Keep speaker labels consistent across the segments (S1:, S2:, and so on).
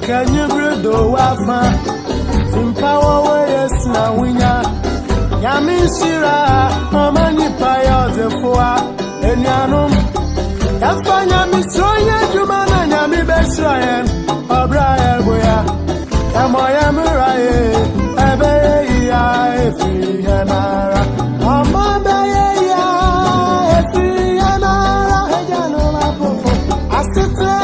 S1: Can you brew the wafa? Simpower ways now winner. Yami Shira, Mamani Paya, the Foa, and Yanum. Yafanya Misroya, Jumana, Yami Besrayan, Abraham Boya, Yamoya Murai, Abeya, Free Hanara, Amabaya, Free Hanara, Hajanola Popo, Asita.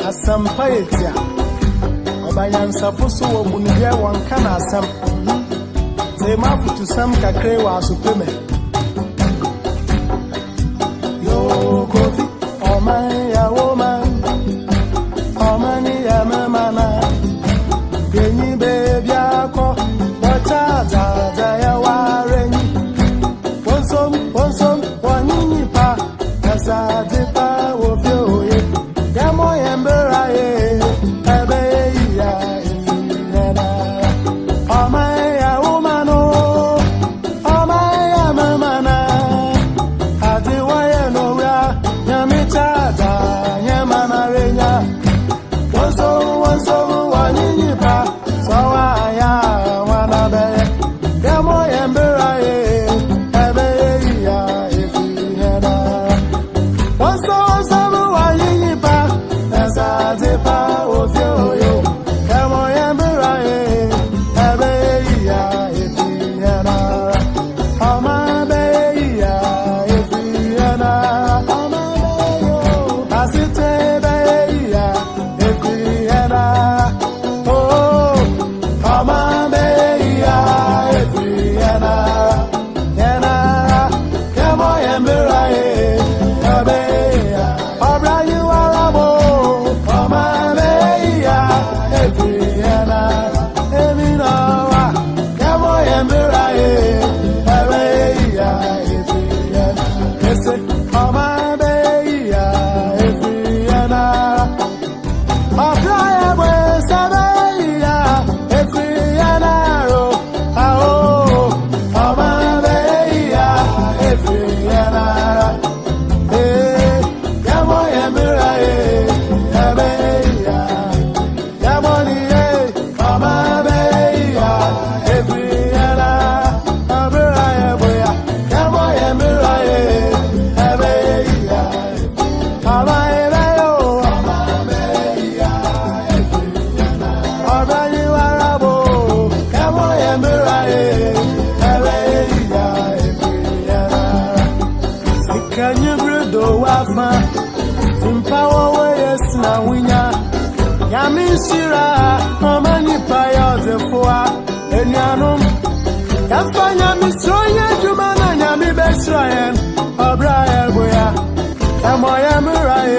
S1: Asampaetia Obayan Sapuso Bundia one can asam. They map to some cacre was supreme. Yo, coffee, oh my woman, oh many a mamma. Penny baby, what are warren? One some, one nipa, as I dip of you. Yami Shira, Mamani Paya, the Foa, and Yanum. Yafanya Misroya, Jumana, Yami Besrayan, Abraham Boya, Yamoya Murai,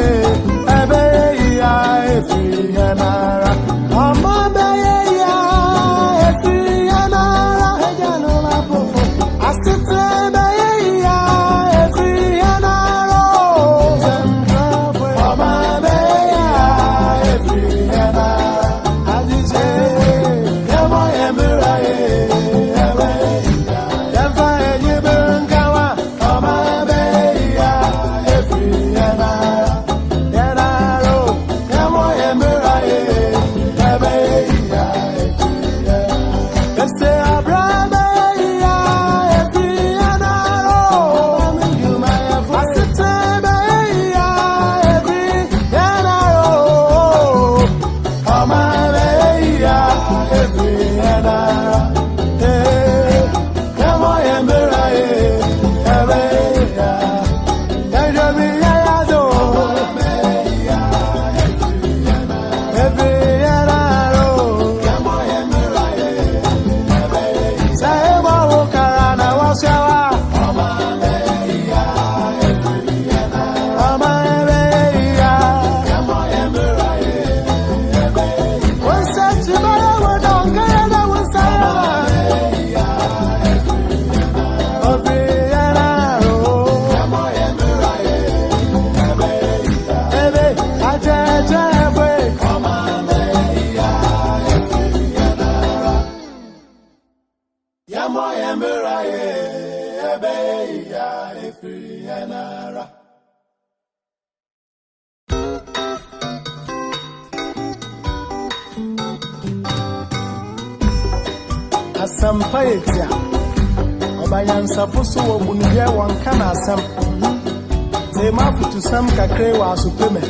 S1: Abeya, Free Hanara, Amabaya, Free Hanara. Asampayetia Obayansa fusu wo bunye wanka na asam Te mafutu sam kakre wa asupeme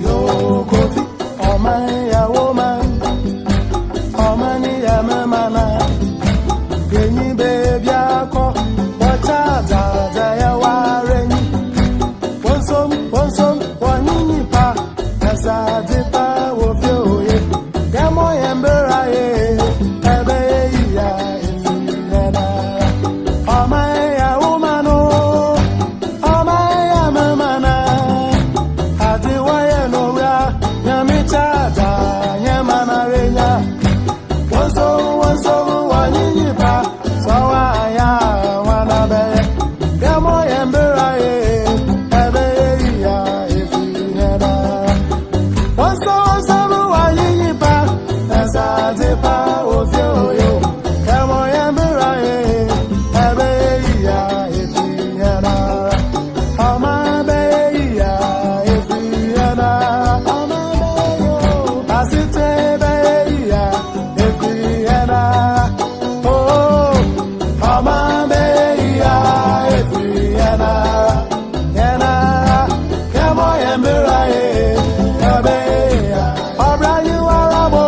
S1: Yo kofi oman ya woman Omani ya memana Genyi baby ako Wacha za ya warenyi Wonsom wanyinyi pa Nasa dipa wofyo ye Gamo yembera ye Ebe ya ifiyena Omae ya umano Omae ya memana Adiwa ye nora Nyamichata Nyamana renya Wonsom wanyinyi pa Sawa ya wanabe Gamo yembera ye Ebe ya ifiyena Wonsom wanyinyi pa Zazipa ofyoyo Kamo yambiraye Abeya ifiyana Amabeya ifiyana Amabeyo Asite beya ifiyana Oh Amabeya ifiyana Yana Kamo yambiraye Abeya Abrayu arabo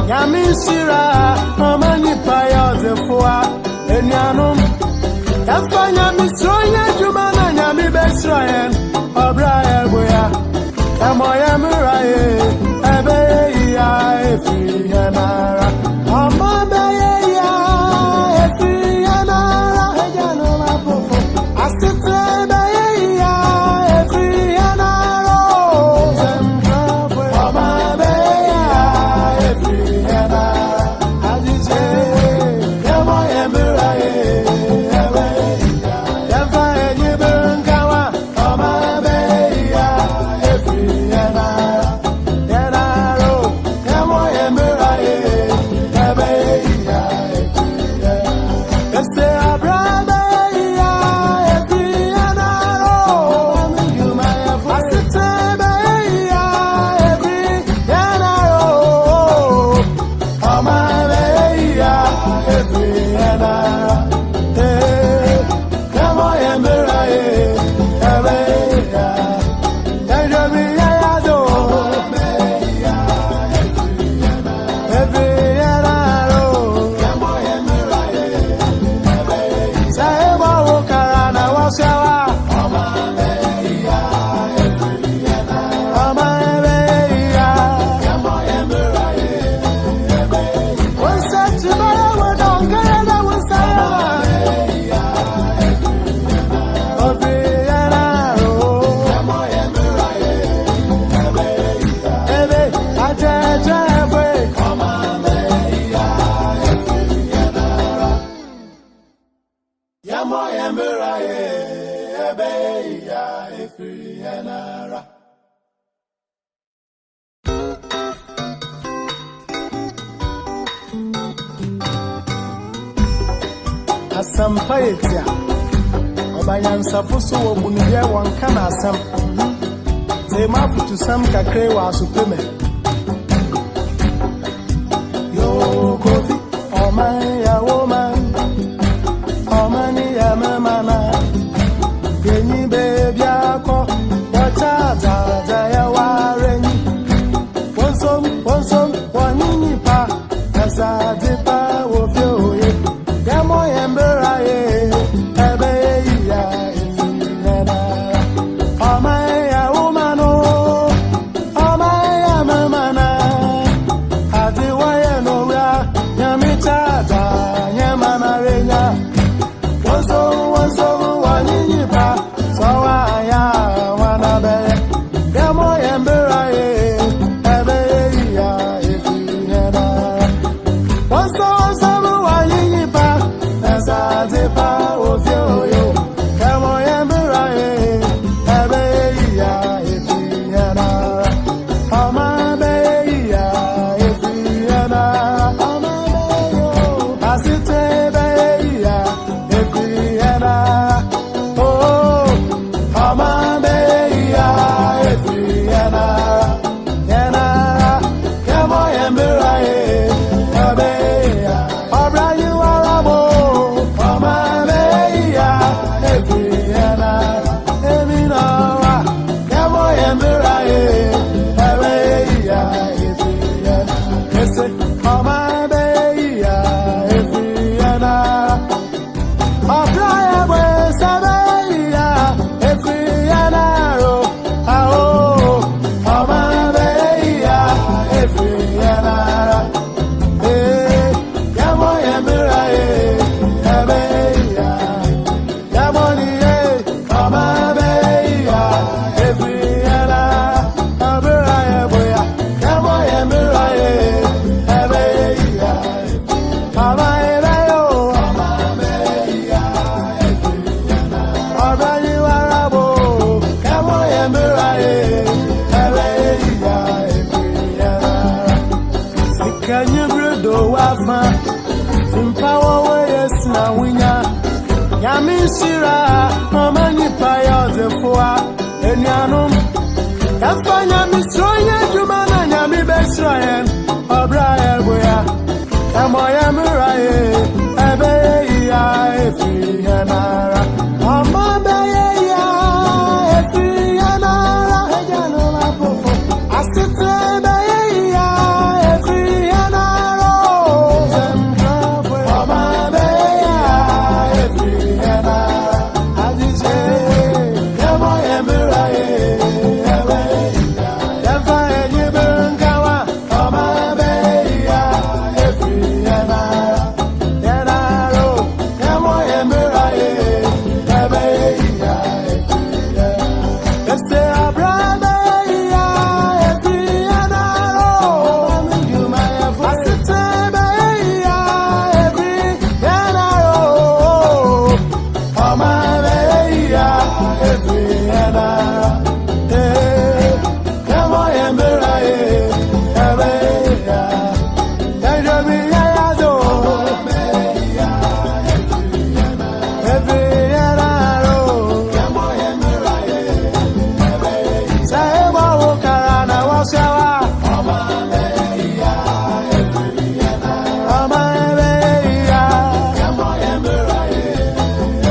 S1: Yamishira, Mamani Paya, the Foa, and Yanum. Yafanya Misroya, Jumana, Yami Besrayan, Obraya Boya, Amoya Muraye, Abeya, Efianara, Amabaya, Efianara, Ejanoma Popo, Asita, Efianara, Asampayetia Obayansa Pusu Obunibia Wankana Sam Temafu to Sam Kakre was Supeme Yo Kofi Omaya woman Omani Yamana Geni baby Ako Wachaza Jaya Wareni Wonsum Wanini Pa Asadipa Wofio Yamo Yamberaye Ebeya Ifina Omaya Umano Omaya Mamana Adiwaya Nora Yamitada Yamana Renya Wonsum Wanini Pa Sawaya Wanabe Yamo Yamberaye Ebeya Ifina Wonsum Wanini Pa Asadipa Wofio Yamo Yamberaye Ebeya Ifina Amabeya Ifina Amabeyo Asitebeya Ifina Oh Amabeya Ifina Yana Yamo Yamberaye Ebeya Obrayu Arabo Amabeya Ifina Emina Yamo Yamberaye Ebeya Ifina Ese Amabeya Ifina Obraya Sabeya Ifina Ao Amabeya Ifina Yamo Yamberaye Ebeya Yamoni Amabeya Ifina Abraya Boya Yamo Yamberaye Ebeya Amabeyo Amabeya Ifina Obrayu Arabo Yamo Yamberaye Ebeya Ifina Sikanye Bredo Wafa Simpawa Weyes na Winya Yamishira Mamani Paya Zefua Enyanum Yafanya Misroye Jumana Yami Besrayen Obraya Boya Yamo Yamberaye Ebeya Ifina Amabeya Ifina Ejanoma Fofo Asitebeya Ifina Amabeya Ifina Adije Yamo Yamberaye Ebeya Yafa Ejibenkawa Amabeya Ifina Yanaro Yamo Yamberaye Ebeya Ifina Ese Abrabeya Ifina Asitebeya Ifina Amabeya Ifina Yamo Yamberaye Ebeya Yajobiya Yazo Amabeya Ifina Yamo Yamberaye Ebeya Saheba Wokarana Wasawa Amabeya Ifina Amabeya Yamo Yamberaye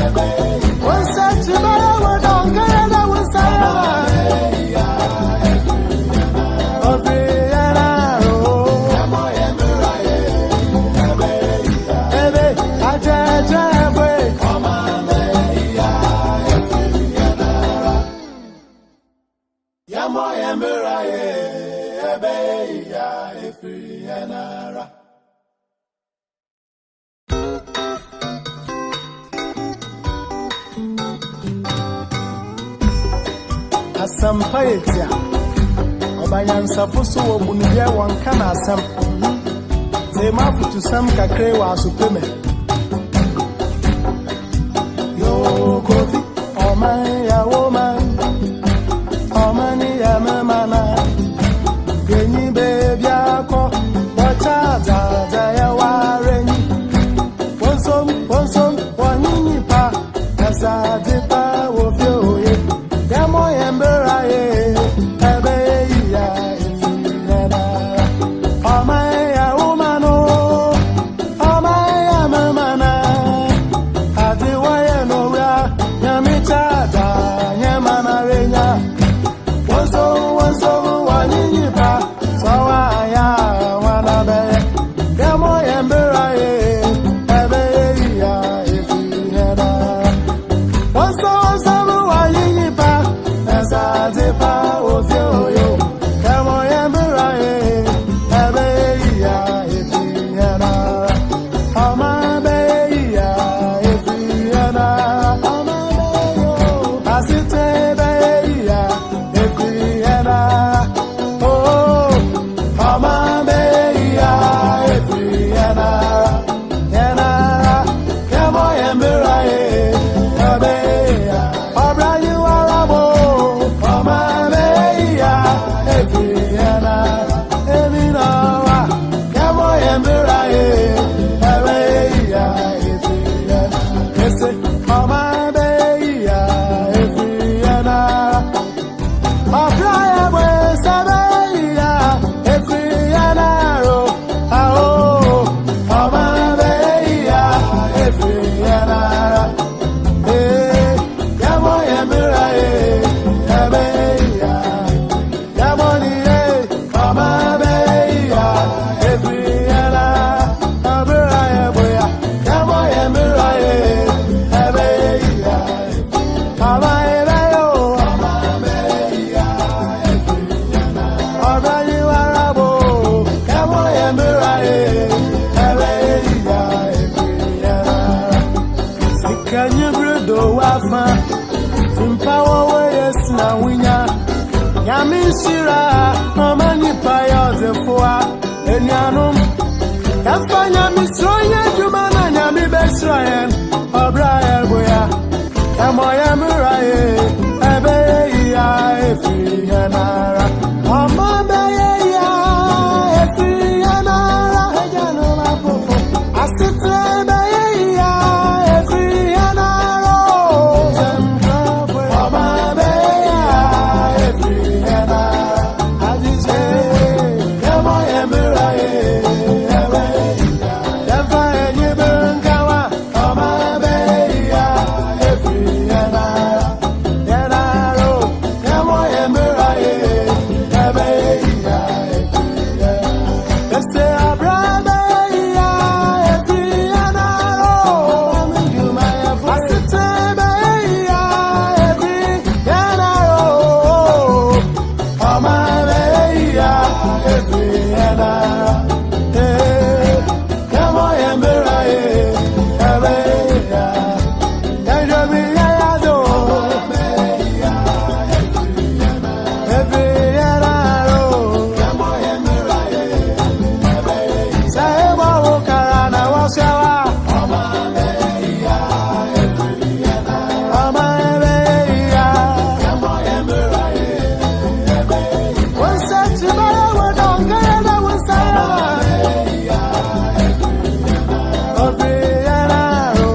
S1: Ebeya Wasachibara Wadongana Wasaya Amabeya Ifina Yamo Yamberaye Ebeya Ebe Ajajabwe Amabeya Ifina Yamo Yamberaye Ebeya Ifina Asampayetia Obayansa Pusu Obunibia Wankana Sam Temafu to Sam Kakre was Supeme Yo Kofi Omaya woman Omani Yamana Geni baby Ako Wachaza Jaya Wareni Wonsum na winya nyame shira amani payo zefoa enuanum yafanya misronya juma na nyame besrayen obraye boya emoya muraye ebe ya efi yanara amaba ya efi yanara ejano la popo asite be ya efi yanara amaba ya efi yanara azize emoya muraye ebe yafa enyebenkawa amaba ya efi yanara yanaro emoya muraye ebe ya este abraba ya efi yanaro asite be ya efi yanaro amaba ya efi yanara emoya muraye ebe ya yajobi yazo efi yanaro emoya muraye ebe saibo karana washawa amaba ya efi yanara amaba ya emoya muraye ebe wasa chibara wadongana wasa ya efi yanaro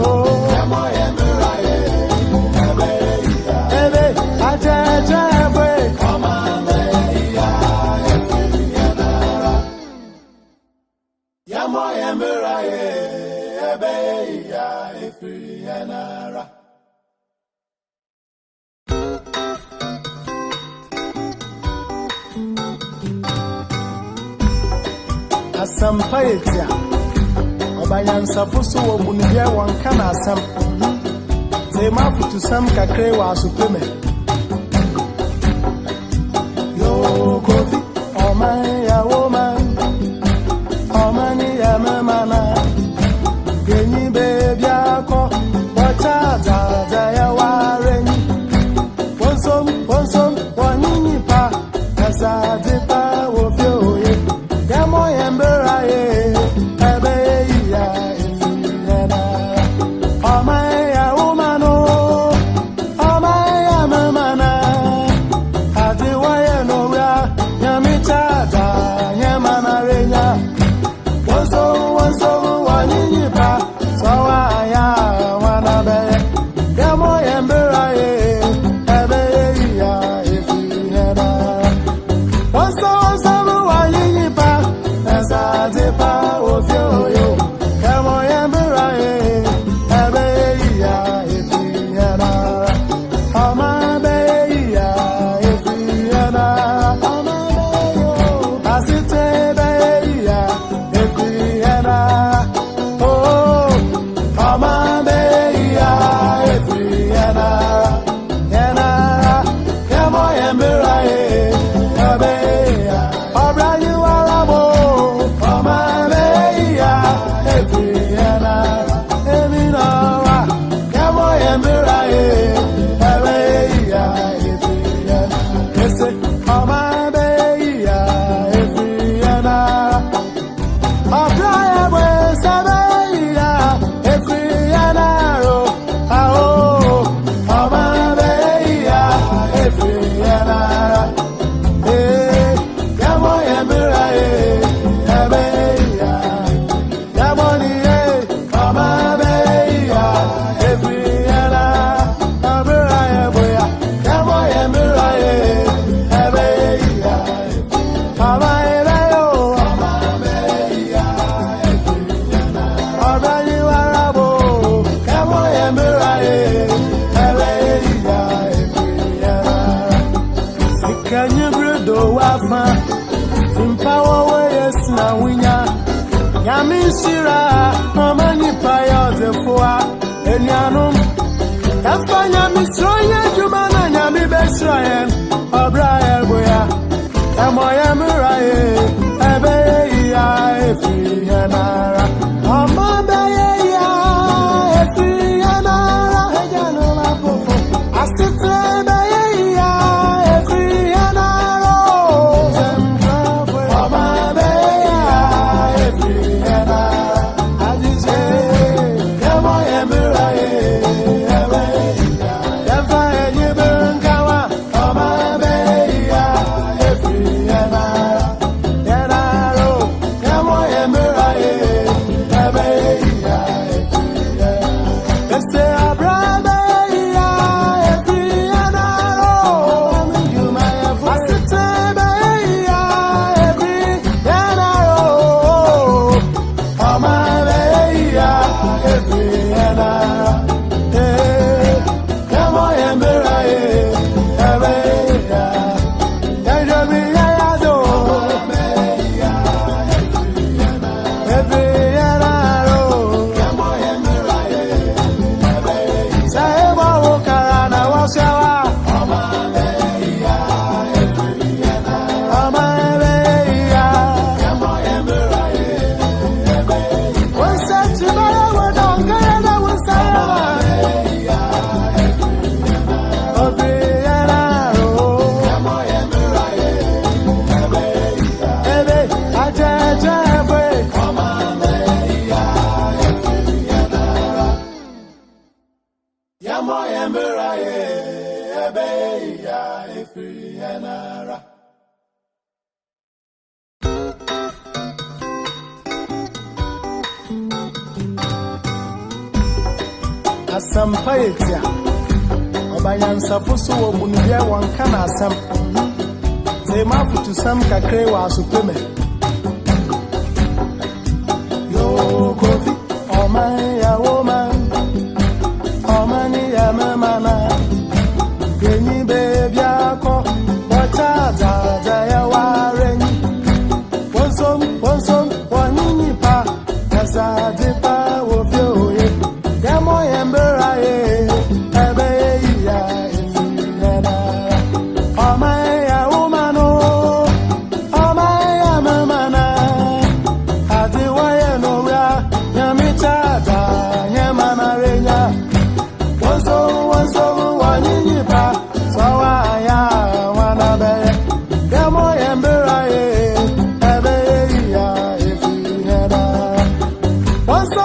S1: emoya muraye ebe ajaja ebe amaba ya efi yanara emoya muraye ebe ya efi yanara asampayetia obanyansafoso wo bunibia wanka na asam tema futusam kakre wa asupeme yo kofi oman ya woman omani ya memana genyi bebi ako wachaza ya wareni wonsom wanyinyi pa kasajipa wofioye yamo yemberaye ebe ya efiena omaya umano omaya memana adiwaye nowya nyamichaza nyamana renya wonsom wanyinyi pa sawaya wanabe yamo yemberaye ebe ya efiena wonsom wanyinyi pa kasajipa wofioye yamo yemberaye ebe ya efiena amabe ya efiena asite be ya efiena oh amabe ya efiena yanara yamo yemberaye ebe ya obrayu arabo amabe ya efiena eminawa yamo yemberaye ebe ya efiena ese amabe ya efiena abraya we sabeya efiena ro ao amabe ya efiena yamo yemberaye ebe ya yamoni amabe ya efiena abraya boya yamo yemberaye ebe ya amabe yo amabe ya efiena obrayu arabo yamo yemberaye ebe ya efiena sikanye bredo wafa simpawo weyes na winya nyame shira amani payo zefoa enuanum yafanya misronya juma na nyame besrayen obraye boya emoya muraye ebe ya efi yanara amaba ya efi yanara ejano la popo asite be ya Asampayetia Obayansa Pusu Obunibia Wankana Sam Zemafu to Sam Kakre was supreme. Yo Kofi, oh my woman, oh many Yamana, Granny baby, what are Zaya Warren? One some, one nipa, as I did power of you. Yamo Yamberae, Abeya, oh my woman, oh my mamana, Adiwaya Nora, Yamitada, Yamana Rena, one so, one nipa, so I wanna be. Yamo Yamberae, Abeya, if you had one so.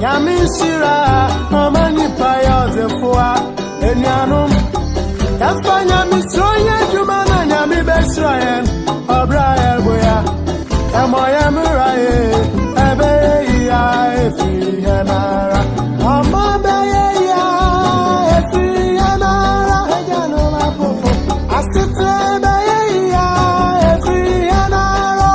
S1: Yamishira, Mamani Paya, the Foa, and Yanum. Yafanya Misroya, Jumana, Yami Besrayan, O'Brien, Boya, Amoya Murae, Abeya, Efianara, Amabeya, Efianara, Janoma Popo, Asitebeya, Efianara,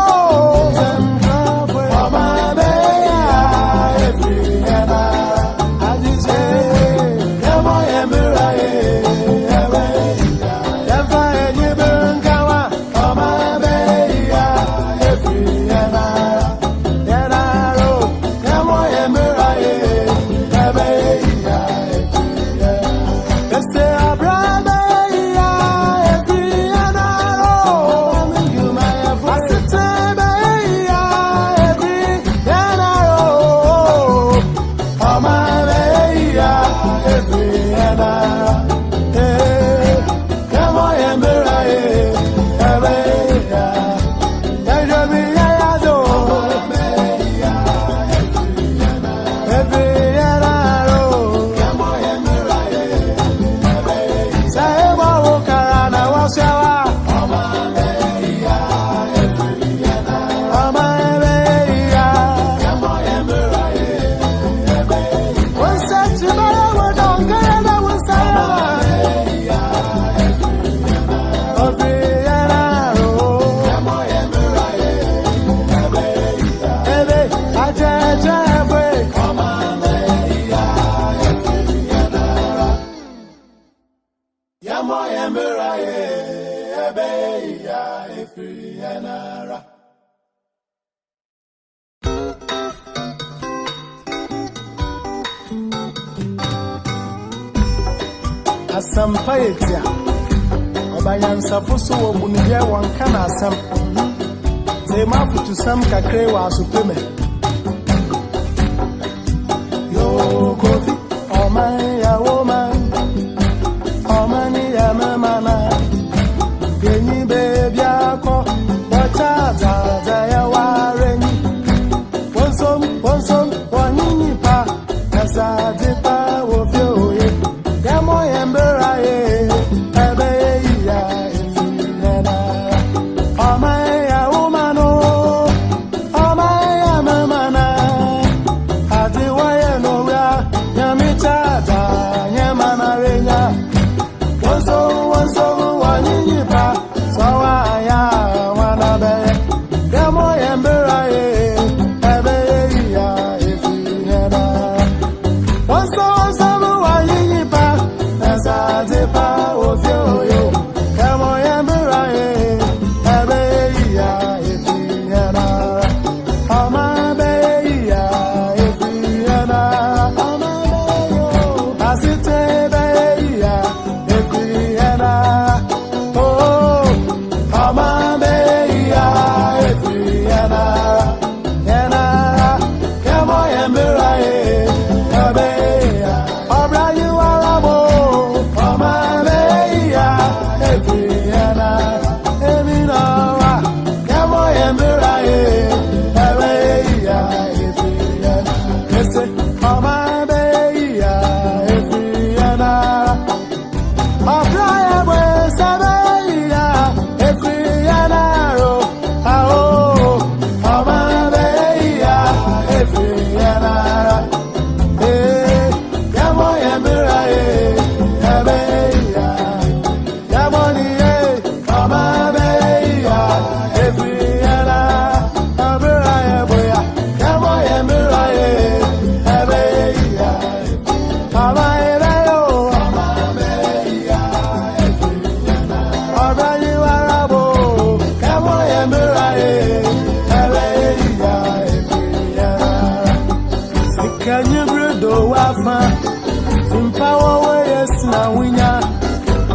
S1: Asampayetia Obayansa Pusu Obunibia Wankana Sam Zemafu to Sam Kakre was supreme. Yo Kofi, oh my woman, oh many Yamana, Granny baby, what are Zaya Warren? One some, one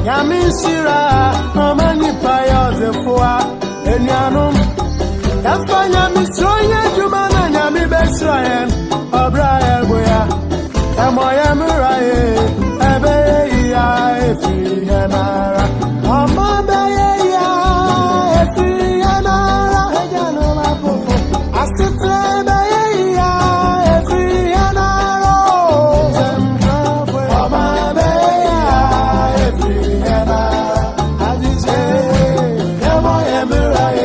S1: Yamishira, Amani Paya, the Foa, and Yanum. Yafanya Mistroya, Jumana, Yami Besrayan, O'Brien, Boya, Amoya Murai, Abeya, Efianara, Amabaya, Efianara, Ejanoma, Asitra, Efianara, Amabaya, Efianara, Adije, Amoya Murai.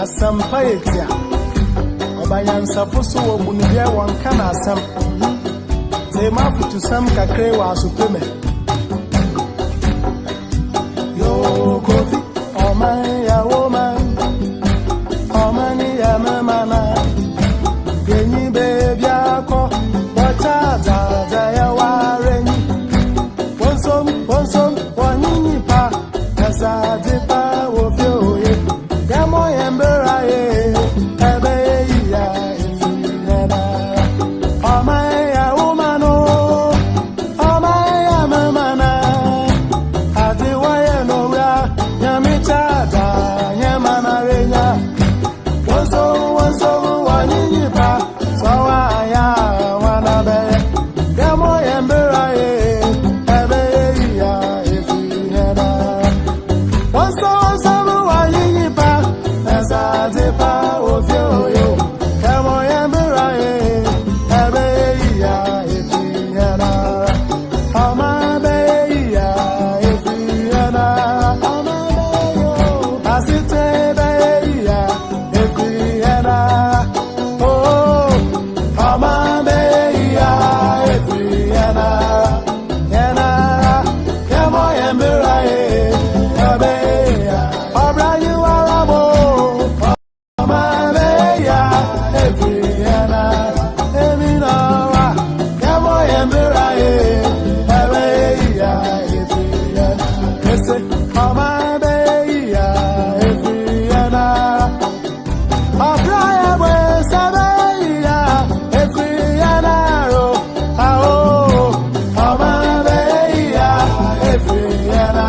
S1: Asampayetia Obayansa foso obunibia wankana asam Tema futu sam kakre wa supreme Yo kofi Oman ya woman Omani ya memana Genyi baby ako Wachaza ya wareni Wonsom wanyinyi pa Asadipa wofyoye Yamo yemberaye Ebeya Efiana Omaya umano Omaya mamana Adiwaye noya Nyamichada Nyamana renya Wonso wanyinyipa Sawaya wanabe Yamo yemberaye Ebeya Efiana Wonso wanyinyipa Asadepa ofyoyo Kamo yemberaye Ebeya Efiana Amabeya Efiana Amabeyo Asitebeya Efiana Oh Amabeya Efiana Yana Kamo yemberaye Ebeya Obrayu arabo Amabeya Efiana Eminawa Yamo yemberaye Ebeya Efiana Ese Amabeya Efiana Abraya Wesabeya Efiana Ao Amabeya Efiana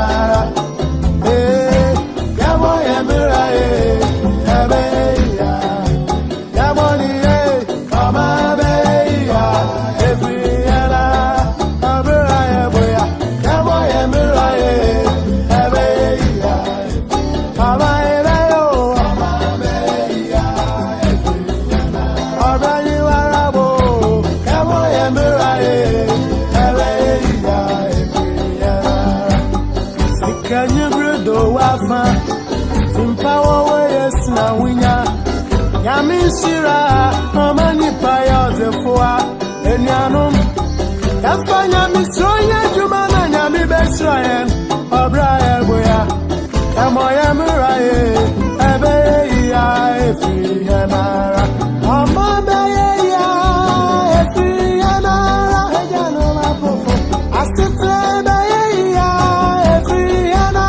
S1: Yamo yemberaye Ebeya Yamoni Amabeya Efiana Abraya Boya Yamo yemberaye Ebeya Amabeyo Amabeya Efiana Abrayu arabo Yamo yemberaye Ebeya Efiana Sikanye bredo wafa Simpawa weyes na winya Yamishira Amani Paya the Foa Enyanum Yafanya Mistroya Jumana Yami Besrayan O'Brien Boya Amoya Murai Abeya Efianara Amabaya Efianara Ejanoma Asitra Efianara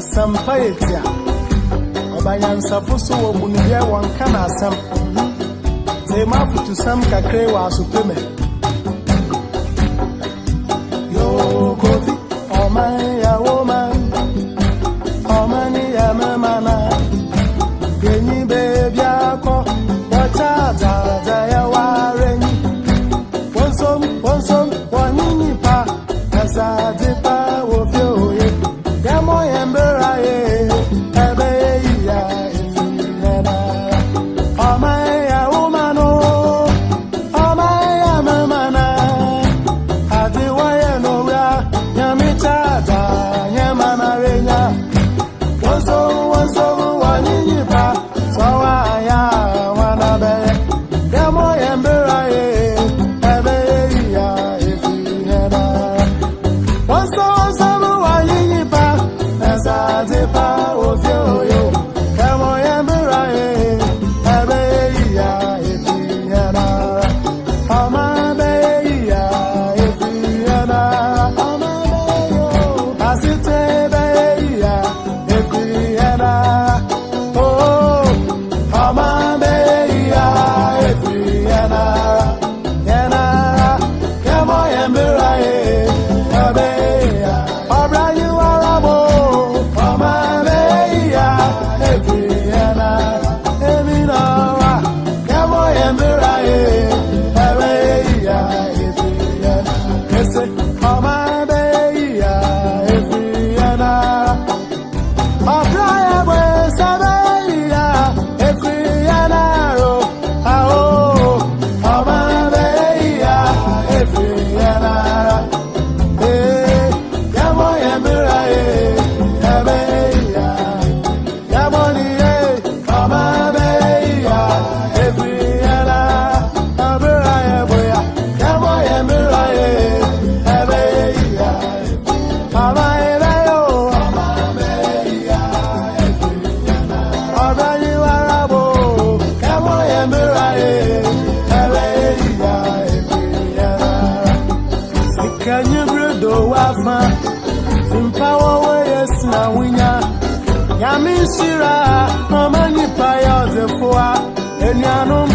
S1: Asampayetia Obanyansa Pusu Wobunye Wankana Sam Tema Putu Sam Kakre wa Supreme Yo Kofi Oman ya woman Omani ya memana Genyi baby ako Wachaza ya wareni Wonsom Wanini pa Azadipa Wofyoye Yamo Yembera ye Ebe ya Ifiyena Omai ya umano Omai ya memana Hadiwa ya nora Nyamichata Nyamana renya Wonsom Wanini pa Sawa ya wanabe Yamo Yembera ye Ebe ya Ifiyena Wonsom Wanini pa Azadipa Wofyoyo Yamo Yembera ye Ebe ya Ifiyena Amabe ya Ifiyena Amabe yo Asite be ya Ifiyena Oh Amabe ya Ifiyena Yena Yamo Yembera ye Ebe ya Obra you arabo Amabe ya Ifiyena Eminoa Yamo Yembera ye Ebe ya Ifiyena Ese Amabe ya Ifiyena Obra ya Sabe ya Ifiyena ro Ao Amabe ya Ifiyena Yamo Yembera ye Ebe ya Yamoni ye Amabe ya Ifiyena Abera ya boya Yamo Yembera ye Ebe ya Amabe yo Amabe ya Ifiyena Obra you arabo Yamo Yembera ye Ebe ya Ifiyena Sikanye bredo wafa Simpawa we yes na winya Yamishira Mamani paya zefoa Enyanum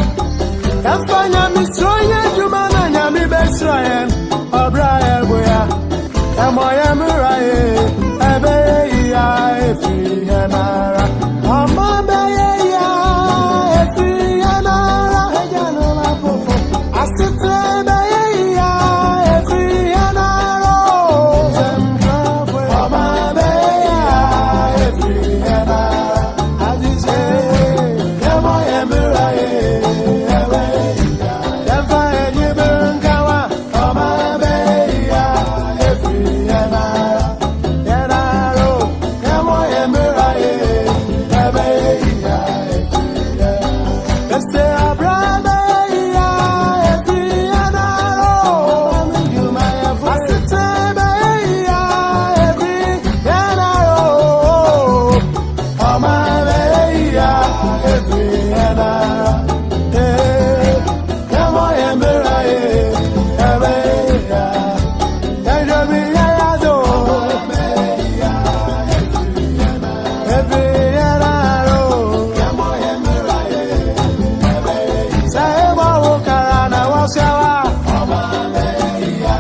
S1: Yafanya mistroye Jumana nyami besroyen Obra eboya Yamo Yembera ye Ebe ya Ifiyena Amabe ya Ifiyena Ejano mafofo Asite be ya Ifiyena Amabe ya Ifiyena Adije Yamo Yembera ye Ebe ya Yamfa Enyibunkawa Amabe ya Ifiyena Yenaro Yamo Yembera ye Ebe ya Ifiyena Este Abrabe ya Ifiyena Asite be ya Ifiyena Amabe ya Ifiyena Yamo Yembera ye Ebe ya Yajobi ya yazo Ifiyena Yamo Yembera ye Ebe Saeba wokarana washawa Amabe ya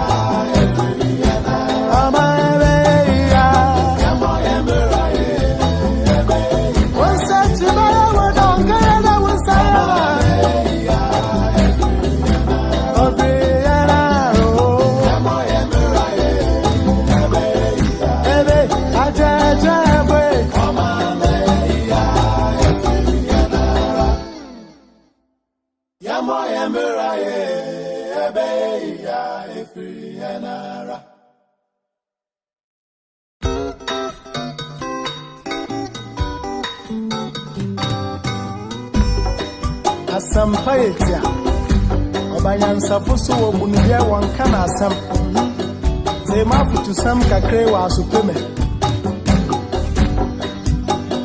S1: Ifiyena Amabe ya Yamo Yembera ye Ebe Wasachibara wadongana wasayama Ifiyena Yamo Yembera ye Ebe Ajajabwe Amabe ya Ifiyena Yamo Yembera ye Ebe ya Ifiyena Asampayetia Obanyansa Pusu Wobunye Wankana Sam Tema Putu Sam Kakre wa Supreme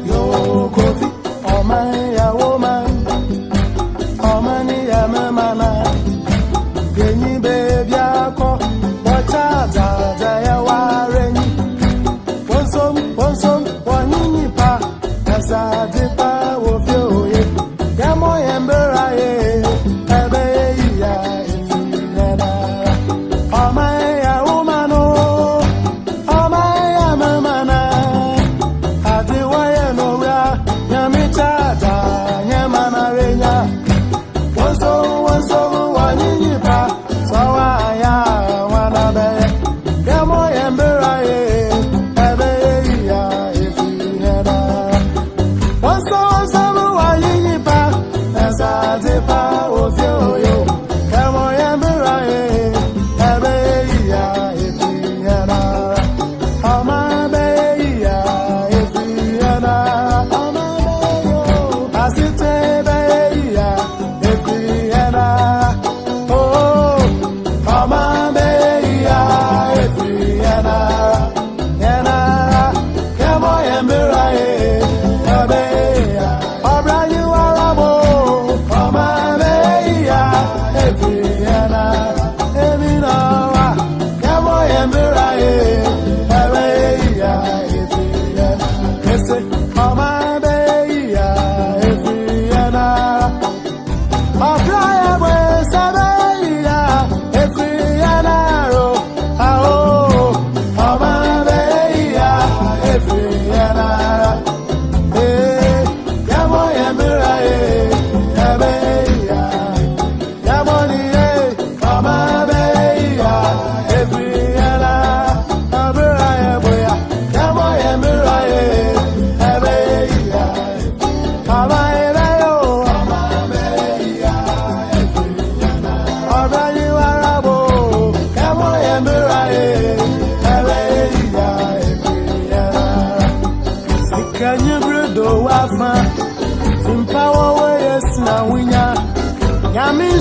S1: Yo Kofi Oman ya woman Omani ya memana Genyi baby ako Wachaza ya wareni Wonsom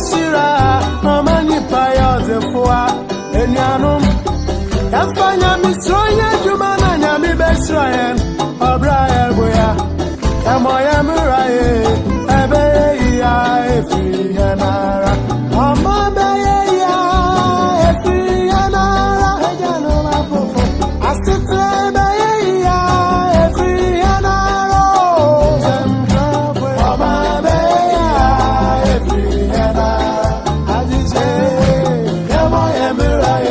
S1: Shira, no money pay the four, and Yanum. Yafanya Misroya, Jumana, Yami Besrayan, or Brian Boya, Yamoya Murai, Abeya, free Yanara, Amabeya, free Yanara, Janoma Popo, Asitrebeya, free Yanara, Amabeya, free Yanara, Azize, Yamoya Murai.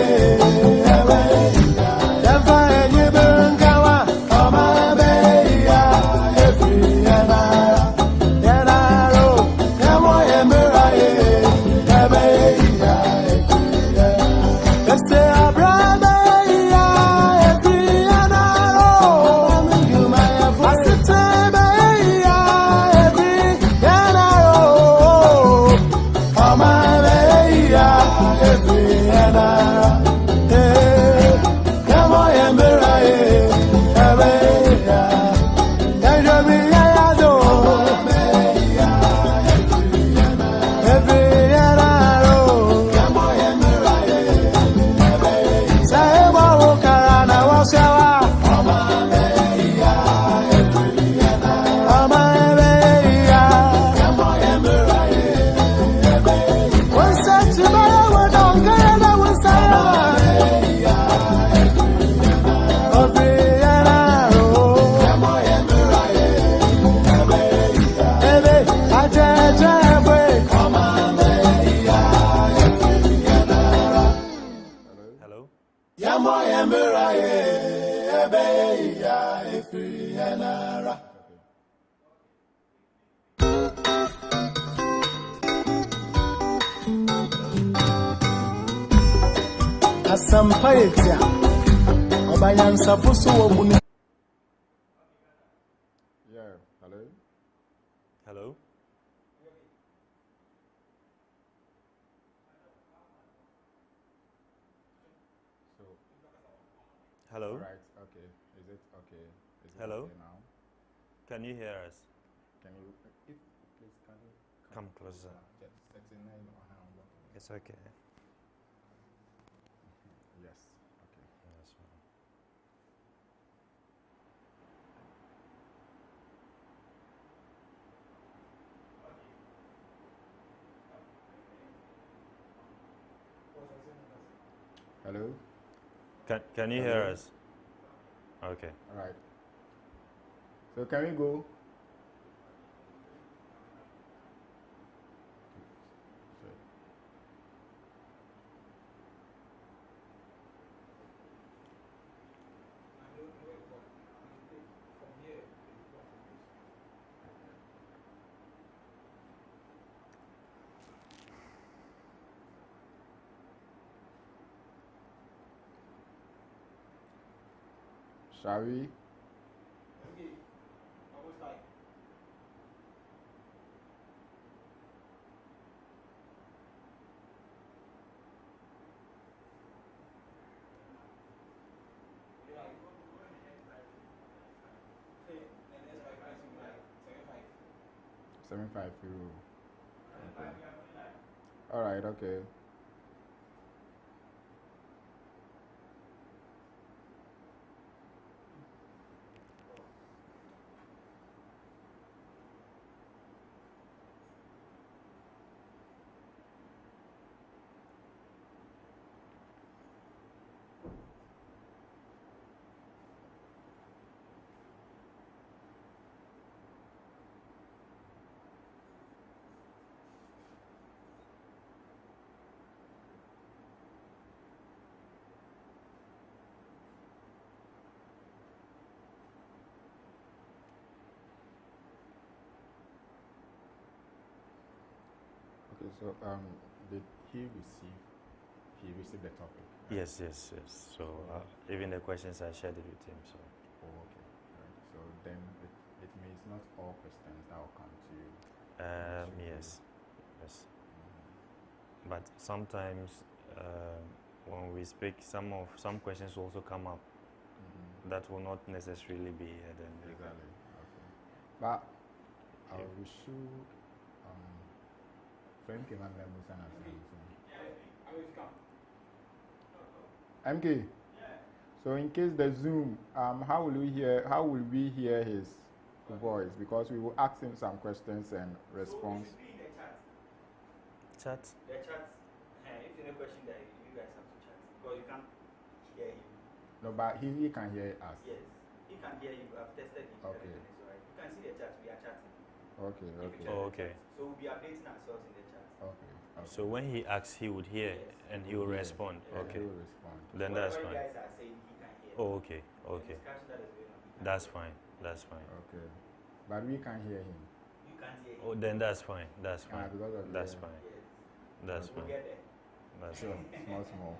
S1: Asampayetia Obayansa Pusu Obuni.
S2: Yeah, hello.
S3: Hello.
S2: So
S3: Hello.
S2: right, okay. Is it okay? Is it
S3: Hello.
S2: okay now?
S3: Can you hear us?
S2: Can you please can you
S3: Come closer.
S2: Just setting in or how?
S3: It's okay.
S2: Yes. Okay.
S3: That's fine.
S2: Hello.
S3: Can you hear us? Okay.
S2: All right. So can we go? Shall we?
S4: Okay, almost time. Yeah, you want to go ahead and try. Okay, and that's my pricing like 75.
S2: 75 euro. Okay. All right. Okay. Okay. So did he receive the topic? Right?
S3: Yes. So even the questions I shared it with him. So.
S2: Oh, okay. Right. So then it means not all questions that will come to you.
S3: Yes. But sometimes when we speak, some questions also come up that will not necessarily be here. Then
S2: Exactly. Okay. But I wish you Friend came and Musa and MK. So in case the Zoom, how will we hear his voice? Because we will ask him some questions and response.
S4: So it should be in the chat.
S3: Chat.
S4: The chat. If you have a question that you guys have to chat because you can't hear him.
S2: No, but he can hear us.
S4: Yes, he can hear you. I've tested it.
S2: Okay.
S4: You can see the chat. We are chatting.
S2: Okay.
S3: Oh, okay.
S4: So we'll be updating ourselves in the chat.
S2: Okay.
S3: So when he asks, he would hear and he will respond. Okay.
S2: He will respond.
S3: Then that's
S4: Whatever
S3: fine.
S4: you guys are saying, he can hear.
S3: Oh, okay. Okay.
S4: The discussion that is going on, he can
S3: That's
S4: hear.
S3: fine. That's fine.
S2: Okay. But we can hear him.
S4: You can't hear him.
S3: Oh, then that's fine. That's fine.
S2: Because of
S3: That's
S2: the-
S3: fine.
S4: Yes.
S3: That's
S4: We'll
S3: fine.
S4: get there.
S3: That's
S2: Sure.
S3: fine.
S2: Small.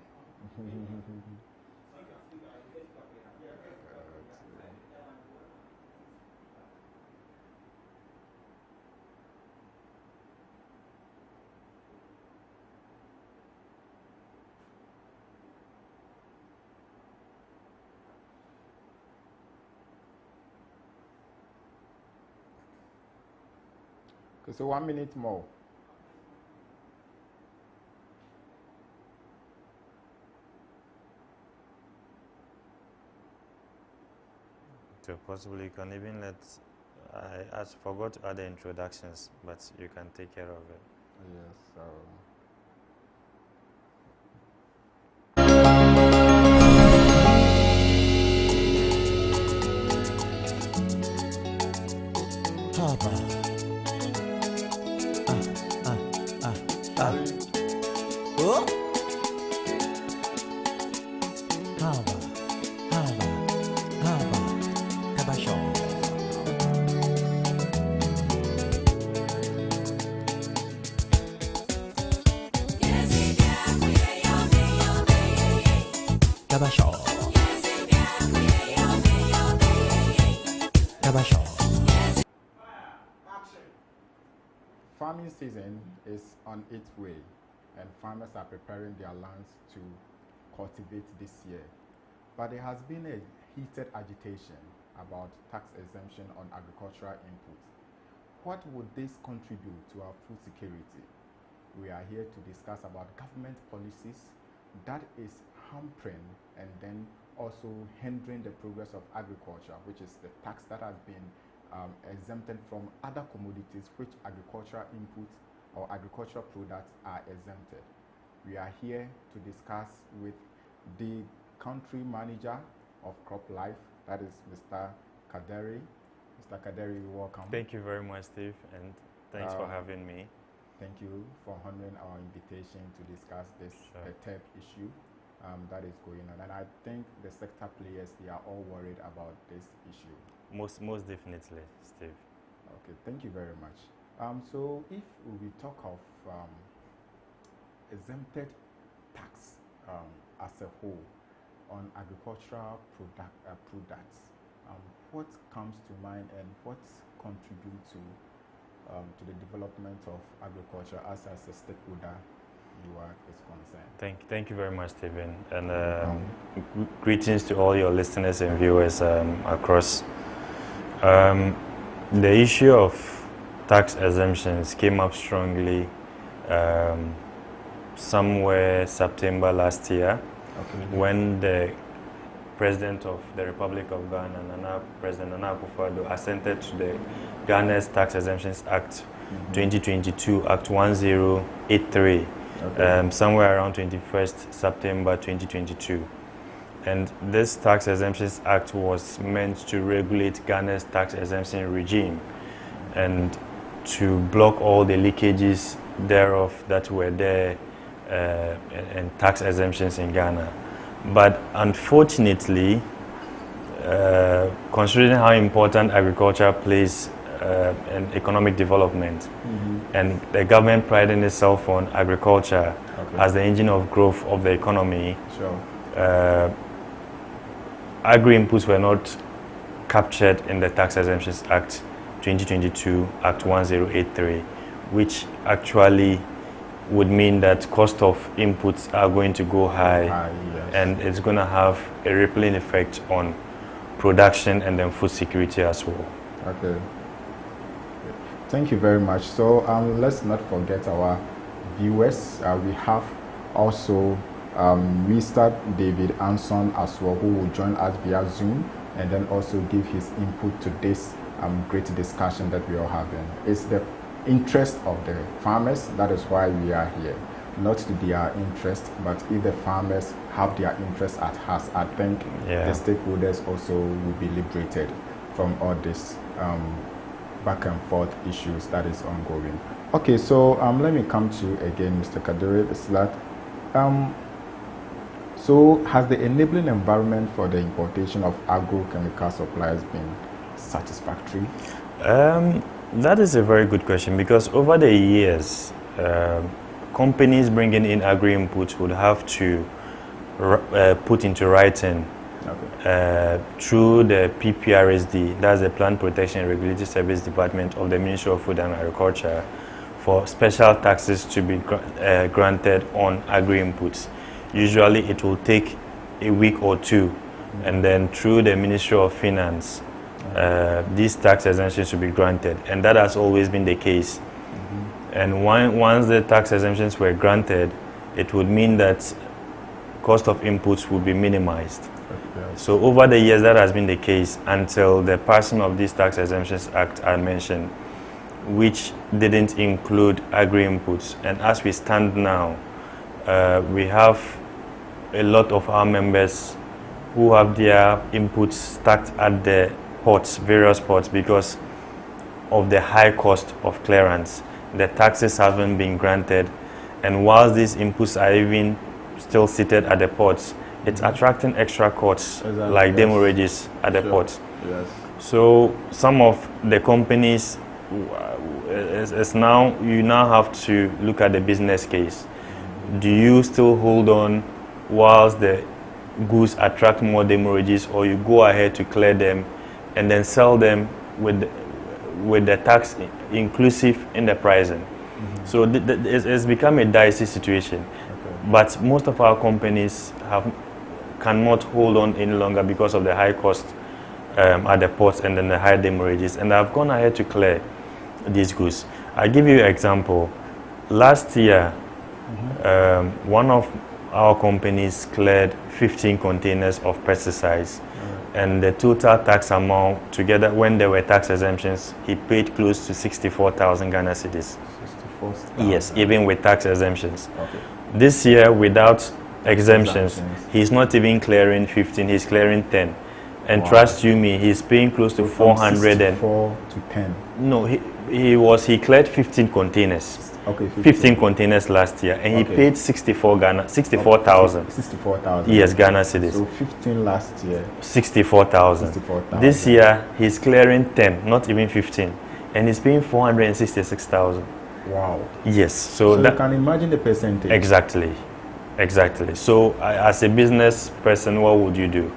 S2: Okay, so 1 minute more.
S3: So possibly you can even let, I forgot to add the introductions, but you can take care of it.
S2: Yes, so
S5: Haba. Oh. Haba. Kabasho. Kabasho. Kabasho.
S2: farming season is on its way, and farmers are preparing their lands to cultivate this year. But there has been a heated agitation about tax exemption on agricultural inputs. What would this contribute to our food security? We are here to discuss about government policies that is hampering and then also hindering the progress of agriculture, which is the tax that has been exempted from other commodities which agricultural inputs or agricultural products are exempted. We are here to discuss with the country manager of Crop Life, that is Mr. Kaderi. Mr. Kaderi, welcome.
S3: Thank you very much, Steve, and thanks for having me.
S2: Thank you for honoring our invitation to discuss this the third issue that is going on. And I think the sector players, they are all worried about this issue.
S3: Most definitely, Steve.
S2: Okay, thank you very much. So if we talk of exempted tax as a whole on agricultural products, what comes to mind and what contributes to the development of agriculture as a stakeholder you are is concerned?
S3: Thank you very much, Stephen, and greetings to all your listeners and viewers across. The issue of tax exemptions came up strongly somewhere September last year, when the President of the Republic of Ghana, President Nana Akufo-Addo, assented to the Ghana's Tax Exemptions Act 2022, Act 1083, somewhere around 21st September 2022. And this Tax Exemptions Act was meant to regulate Ghana's tax exemption regime and to block all the leakages thereof that were there and tax exemptions in Ghana. But unfortunately, considering how important agriculture plays in economic development, and the government priding itself on agriculture as the engine of growth of the economy, agri-inputs were not captured in the Tax Exemptions Act 2022, Act 1083, which actually would mean that cost of inputs are going to go high, and it's going to have a rippling effect on production and then food security as well.
S2: Okay. Thank you very much. So let's not forget our viewers. We have also Mr. David Anson as well, who will join us via Zoom and then also give his input to this great discussion that we are having. It's the interest of the farmers, that is why we are here. Not to their interest, but if the farmers have their interest at heart, I think the stakeholders also will be liberated from all this back and forth issues that is ongoing. Okay, so let me come to you again, Mr. Kadiri. Is that so has the enabling environment for the importation of agrochemical supplies been satisfactory?
S3: That is a very good question, because over the years, companies bringing in agri-inputs would have to put into writing through the PPRSD, that's the Plant Protection and Regulatory Service Department of the Ministry of Food and Agriculture, for special taxes to be granted on agri-inputs. Usually it will take a week or two, and then through the Ministry of Finance, these tax exemptions should be granted, and that has always been the case. And once the tax exemptions were granted, it would mean that cost of inputs would be minimized. So over the years, that has been the case until the passing of this Tax Exemptions Act I mentioned, which didn't include agri-inputs. And as we stand now, we have a lot of our members who have their inputs stacked at the ports, various ports, because of the high cost of clearance. The taxes haven't been granted, and whilst these inputs are even still seated at the ports, it's attracting extra costs like demorages at the ports. So some of the companies you now have to look at the business case. Do you still hold on whilst the goods attract more demorages, or you go ahead to clear them and then sell them with the tax inclusive in the pricing? So it's become a dicey situation. But most of our companies cannot hold on any longer because of the high cost at the ports and then the high demorages, and I've gone ahead to clear these goods. I'll give you an example. Last year, one of our companies cleared 15 containers of pesticides, and the total tax amount together, when there were tax exemptions, he paid close to 64,000 Ghana cedis. 64,000? Yes, even with tax exemptions. This year, without exemptions, he's not even clearing 15, he's clearing 10. And trust you me, he's paying close to 400 and
S2: 4 to 10.
S3: No, he cleared 15 containers. 15 containers last year, and he paid 64,000. 64,000. Yes, Ghana cedis.
S2: So 15 last year.
S3: 64,000. This year he's clearing 10, not even 15, and he's paying 466,000.
S2: Wow.
S3: Yes.
S2: So you can imagine the percentage.
S3: Exactly. So as a business person, what would you do?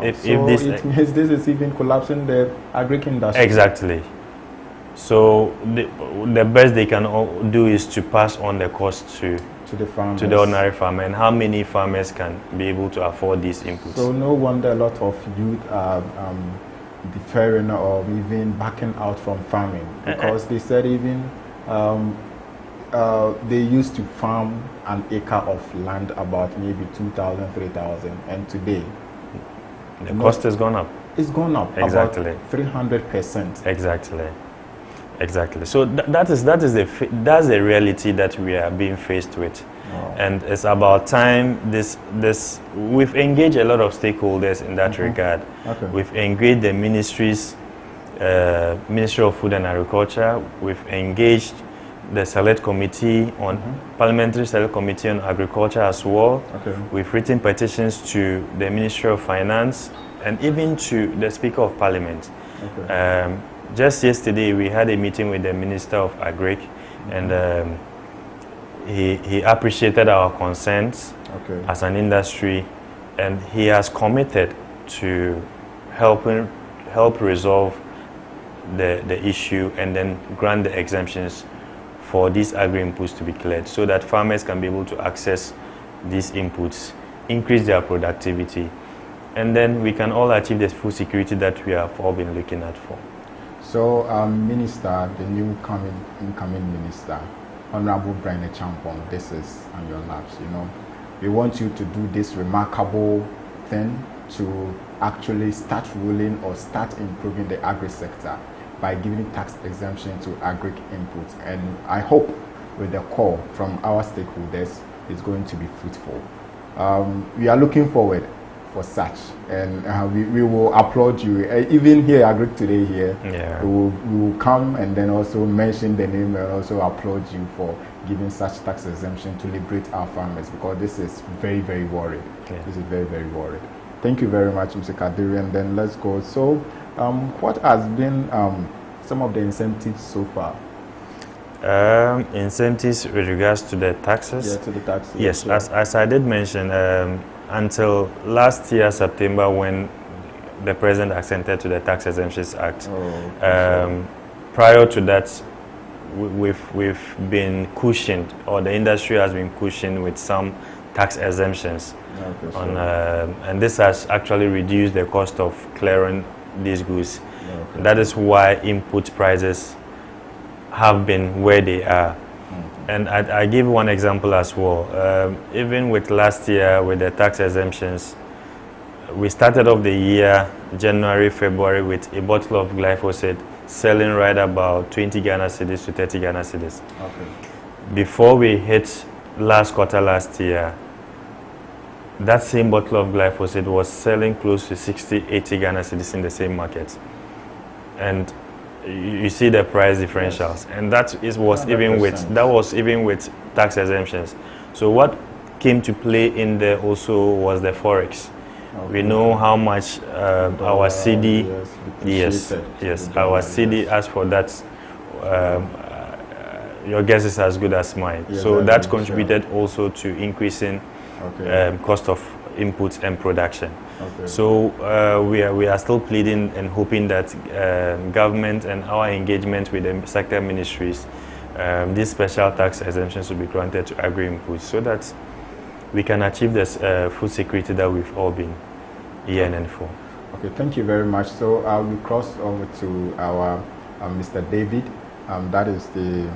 S3: If this
S2: is even collapsing the agric industry.
S3: Exactly. So the best they can do is to pass on the cost to the farmers, to the ordinary farmer. And how many farmers can be able to afford these inputs?
S2: So no wonder a lot of youth are deferring or even backing out from farming, because they said even they used to farm an acre of land about maybe 2,000, 3,000, and today
S3: the cost has gone up.
S2: It's gone up about 300%.
S3: Exactly. So that's the reality that we are being faced with. And it's about time we've engaged a lot of stakeholders in that regard. We've engaged the ministries, Ministry of Food and Agriculture. We've engaged the Select Committee on Parliamentary Select Committee on Agriculture as well. We've written petitions to the Ministry of Finance and even to the Speaker of Parliament. Just yesterday, we had a meeting with the Minister of Agric, and he appreciated our concerns as an industry, and he has committed to help resolve the issue and then grant the exemptions for these agri-inputs to be cleared, so that farmers can be able to access these inputs, increase their productivity, and then we can all achieve the food security that we have all been looking at for.
S2: So, Minister, the new incoming minister, Honorable Brian Champon, this is on your laps. We want you to do this remarkable thing to actually start ruling or start improving the agri sector by giving tax exemption to agri inputs. And I hope with the call from our stakeholders, it's going to be fruitful. We are looking forward for such, and we will applaud you. Even here, AgricToday here, we will come and then also mention the name and also applaud you for giving such tax exemption to liberate our farmers, because this is very, very worried. This is very, very worried. Thank you very much, Mr. Kadiri, and then let's go. So, what has been some of the incentives so far?
S3: Incentives with regards to the taxes?
S2: Yeah, to the taxes.
S3: Yes, as I did mention, until last year, September, when the President assented to the Tax Exemptions Act. Prior to that, we've been cushioned, or the industry has been cushioned with some tax exemptions. And this has actually reduced the cost of clearing these goods. That is why input prices have been where they are. And I give one example as well. Even with last year, with the tax exemptions, we started off the year, January, February, with a bottle of glyphosate selling right about 20 Ghana cedis to 30 Ghana cedis. Before we hit last quarter last year, that same bottle of glyphosate was selling close to 60, 80 Ghana cedis in the same market. And you see the price differentials, and that was even with tax exemptions. So what came to play in there also was the forex. We know how much our CD, our CD, as for that, your guess is as good as mine. So that contributed also to increasing cost of inputs and production. So we are still pleading and hoping that government and our engagement with the sector ministries, these special tax exemptions will be granted to agri-inputs, so that we can achieve this food security that we've all been yearning for.
S2: Okay, thank you very much. So we cross over to our Mr. David. That is the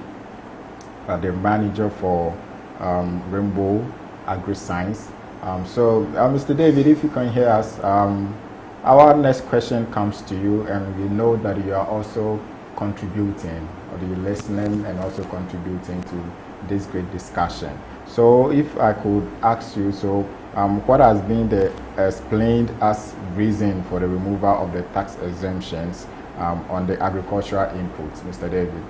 S2: manager for Rainbow Agri-Science. Mr. David, if you can hear us, our next question comes to you, and we know that you are also contributing, or you're listening and also contributing to this great discussion. So if I could ask you, what has been the explained as reason for the removal of the tax exemptions on the agricultural inputs, Mr. David?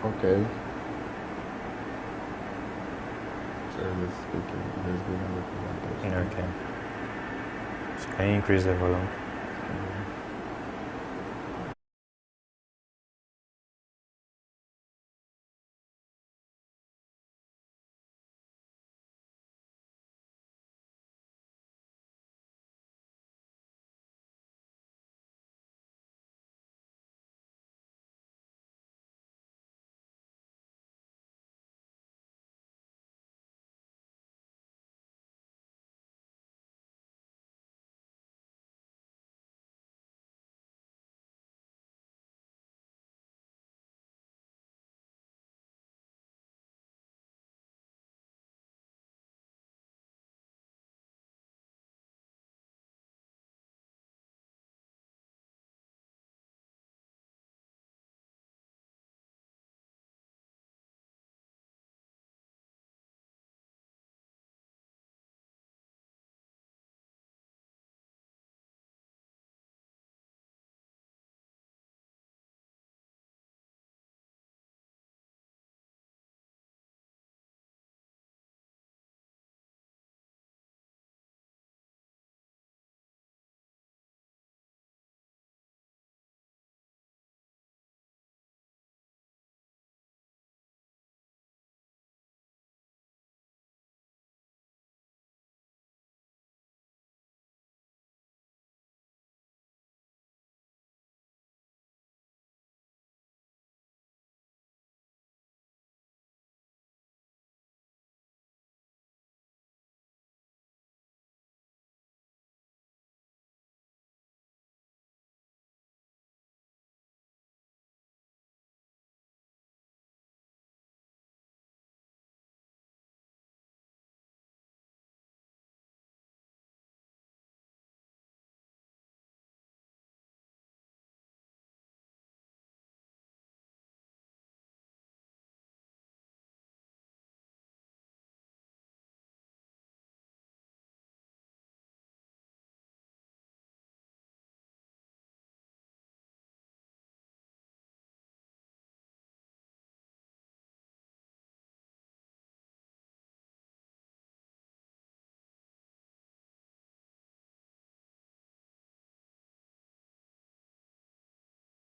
S2: Okay. So he's speaking. He's giving the presentation.
S3: Okay. So can you increase the volume?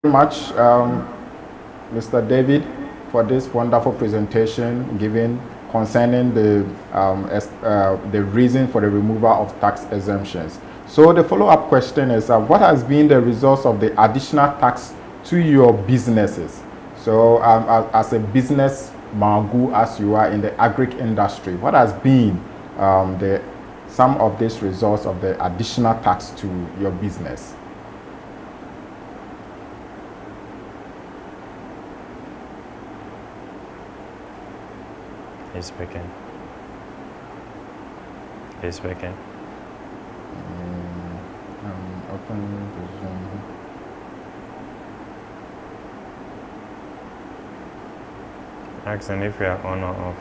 S2: Much, Mr. David, for this wonderful presentation given concerning the reason for the removal of tax exemptions. So the follow-up question is, what has been the results of the additional tax to your businesses? So as a business magu, as you are in the agric industry, what has been some of these results of the additional tax to your business?
S3: He's speaking. He's speaking.
S2: Open the Zoom.
S3: Asking if you are on or off.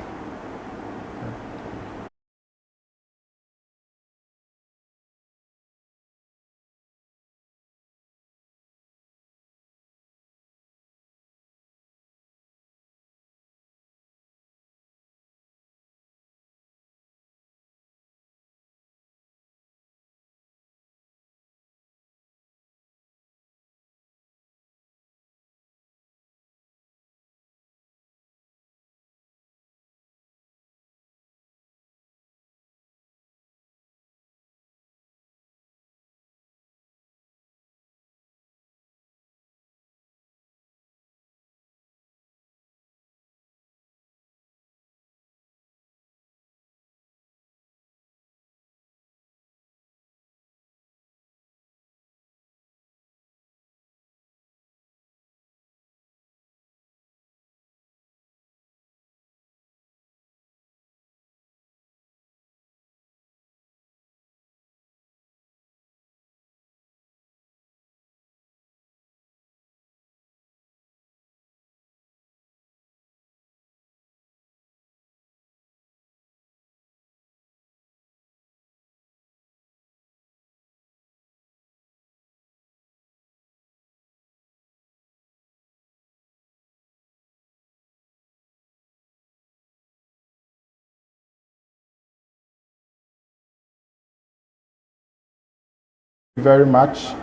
S2: Very much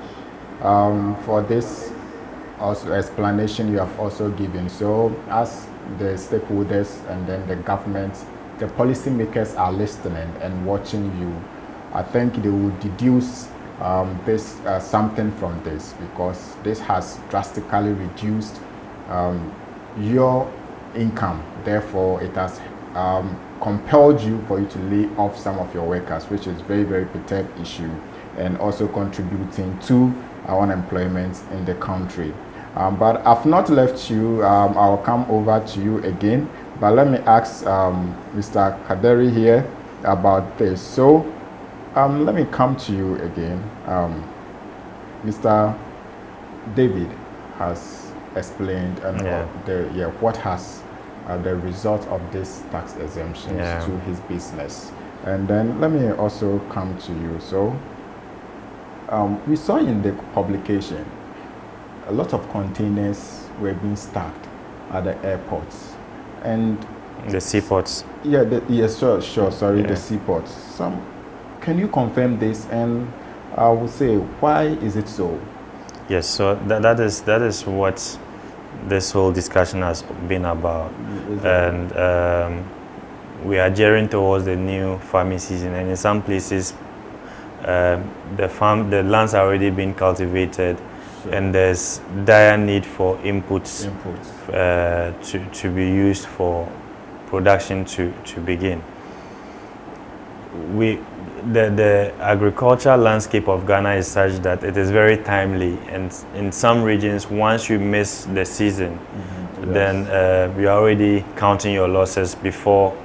S2: for this also explanation you have also given. So as the stakeholders and then the government, the policymakers are listening and watching you, I think they will deduce this something from this, because this has drastically reduced your income. Therefore, it has compelled you for you to lay off some of your workers, which is very, very perturbed issue, and also contributing to unemployment in the country. But I've not left you. I'll come over to you again. But let me ask Mr. Kaderi here about this. So let me come to you again. Mr. David has explained what has the result of this tax exemptions to his business. And then let me also come to you. So we saw in the publication a lot of containers were being stacked at the airports and
S3: the seaports.
S2: Yeah, the seaports. Can you confirm this? And I would say, why is it so?
S3: Yes, so that is what this whole discussion has been about. And we are gearing towards the new farming season, and in some places the lands are already being cultivated. Sure. And there's dire need for inputs. To be used for production to begin. The agricultural landscape of Ghana is such that it is very timely, and in some regions, once you miss the season, then you are already counting your losses before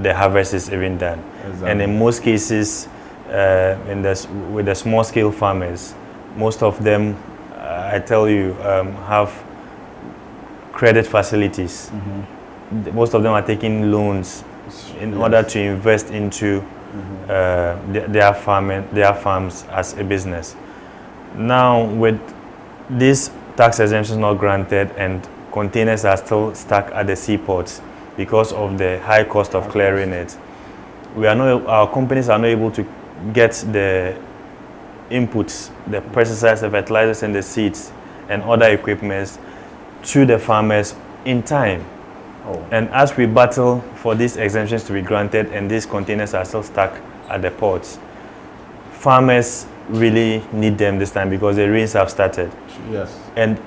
S3: the harvest is even done. Exactly. And in most cases, with the small scale farmers, most of them, I tell you, have credit facilities. Most of them are taking loans in order to invest into their farms as a business. Now, with these tax exemptions not granted and containers are still stuck at the seaports because of the high cost of clearing it, our companies are not able to get the inputs, the pesticides, the fertilizers, and the seeds and other equipments to the farmers in time. And as we battle for these exemptions to be granted and these containers are still stuck at the ports, farmers really need them this time because the rains have started.
S2: Yes.
S3: And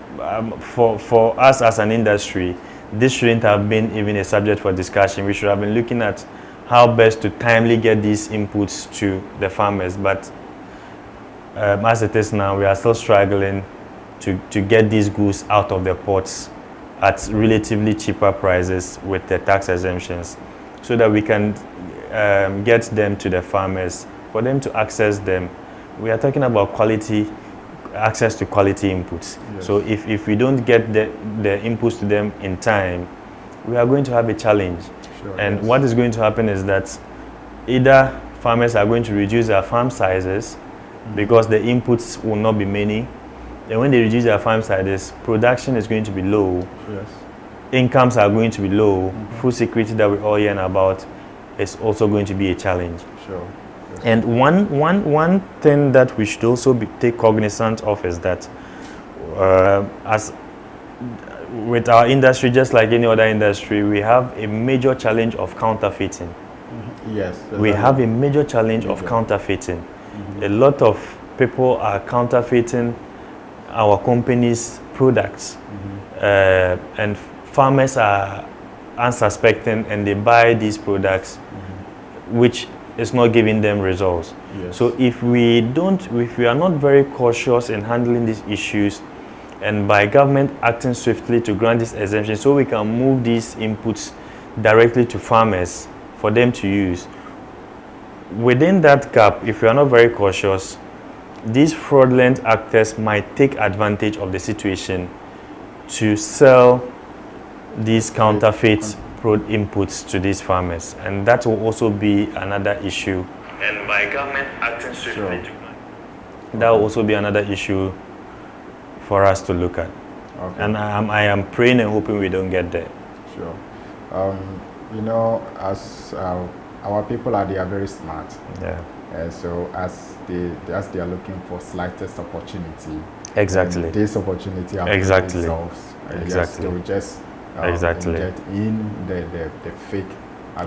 S3: for us as an industry, this shouldn't have been even a subject for discussion. We should have been looking at how best to timely get these inputs to the farmers. But as it is now, we are still struggling to get these goods out of the ports at relatively cheaper prices with the tax exemptions, so that we can get them to the farmers, for them to access them. We are talking about access to quality inputs. Yes. So if we don't get the inputs to them in time, we are going to have a challenge. Sure, and what is going to happen is that either farmers are going to reduce their farm sizes because the inputs will not be many. And when they reduce their farm sizes, production is going to be low. Yes. Incomes are going to be low. Food security that we all hear about is also going to be a challenge. Sure. Yes. And one thing that we should also take cognizance of is that as with our industry, just like any other industry, we have a major challenge of counterfeiting.
S2: Yes.
S3: We have a major challenge of counterfeiting. A lot of people are counterfeiting our company's products, and farmers are unsuspecting and they buy these products, which is not giving them results. Yes. So if we are not very cautious in handling these issues, and by government acting swiftly to grant this exemption so we can move these inputs directly to farmers for them to use, within that gap, if we are not very cautious, these fraudulent actors might take advantage of the situation to sell these counterfeit inputs to these farmers, and that will also be another issue. And by government acting swiftly, that will also be another issue for us to look at. Okay. And I am praying and hoping we don't get there.
S2: Sure. You know, as our people they are very smart.
S3: Yeah.
S2: So as they are looking for slightest opportunity,
S3: Exactly.
S2: this opportunity
S3: Exactly.
S2: themselves,
S3: Exactly.
S2: yes, they will just
S3: Exactly.
S2: inject in the fake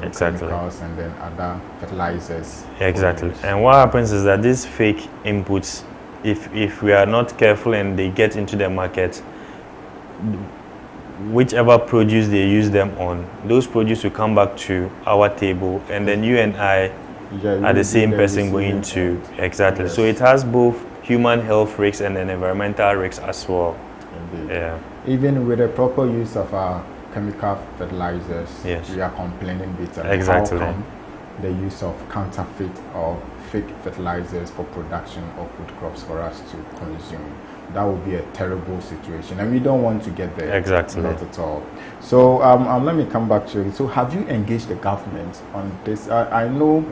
S3: Exactly.
S2: agrochemicals and then other fertilizers.
S3: Exactly. And what happens is that these fake inputs, if we are not careful and they get into the market, whichever produce they use them on, those produce will come back to our table, and then you and I are the same person going to exactly.
S2: Yes.
S3: So it has both human health risks and then environmental risks as well.
S2: Indeed.
S3: Yeah.
S2: Even with the proper use of our chemical fertilizers,
S3: Yes.
S2: we are complaining bitterly.
S3: Exactly.
S2: How come the use of counterfeit or fake fertilizers for production of food crops for us to consume? That would be a terrible situation, and we don't want to get there.
S3: Exactly.
S2: Not at all. So let me come back to you. So have you engaged the government on this? I know,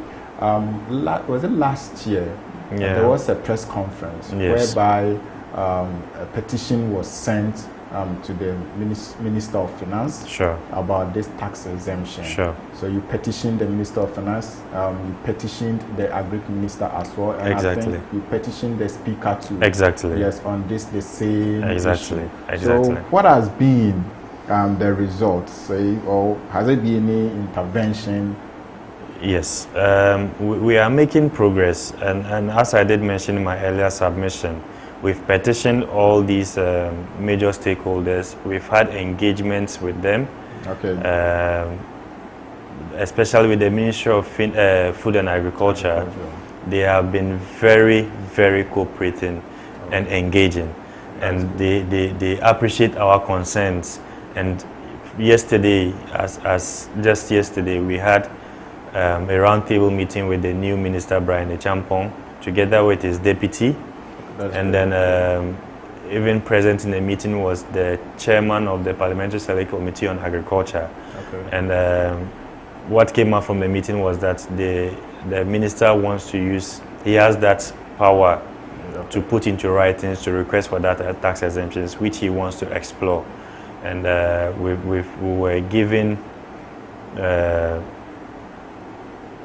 S2: was it last year?
S3: Yeah.
S2: There was a press conference whereby a petition was sent to the Minister of Finance about this tax exemption. So you petitioned the Minister of Finance, you petitioned the Agric Minister as well, and I think you petitioned the Speaker too. Yes, on the same issue. So what has been the results, say, or has there been any intervention?
S3: Yes, we are making progress, and as I did mention in my earlier submission, we've petitioned all these major stakeholders. We've had engagements with them, especially with the Ministry of Food and Agriculture. They have been very, very cooperating and engaging, and they appreciate our concerns. And yesterday, as just yesterday, we had a roundtable meeting with the new Minister Brian Echampong, together with his deputy. And then even present in the meeting was the chairman of the Parliamentary Select Committee on Agriculture. And what came out from the meeting was that the minister wants to use, he has that power to put into writings to request for that tax exemptions, which he wants to explore. And we were given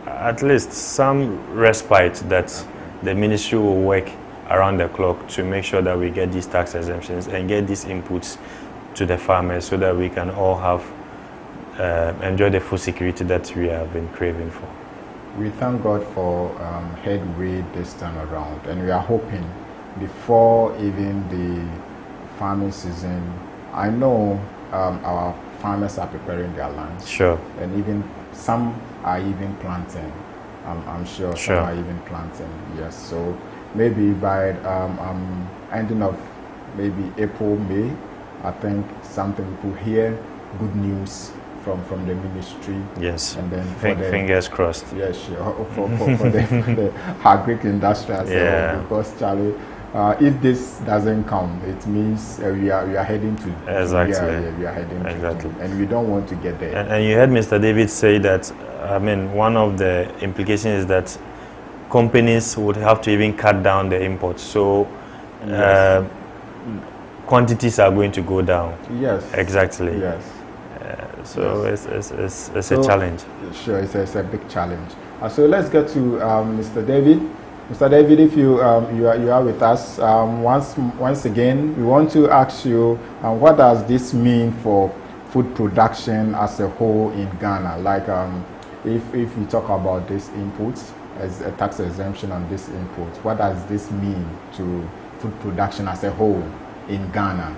S3: at least some respite that the ministry will work around the clock to make sure that we get these tax exemptions and get these inputs to the farmers so that we can all have enjoy the food security that we have been craving for.
S2: We thank God for headway this time around, and we are hoping before even the farming season, I know our farmers are preparing their lands. And even some are even planting. I'm sure some are even planting. Yes. So maybe by ending of maybe April, May, I think something we could hear good news from the ministry.
S3: Yes.
S2: And then
S3: fingers crossed.
S2: Yes, sure. For the agric industry as well, because Charlie, if this doesn't come, it means we are heading to we are heading to, and we don't want to get there.
S3: And you heard Mr. David say that. I mean, one of the implications is that companies would have to even cut down the imports. So quantities are going to go down.
S2: Yes.
S3: Exactly.
S2: Yes.
S3: So it's a challenge.
S2: Sure, it's a big challenge. So let's get to Mr. David. Mr. David, if you are with us, once again, we want to ask you, what does this mean for food production as a whole in Ghana? Like, if we talk about these inputs as a tax exemption on these inputs, what does this mean to food production as a whole in Ghana?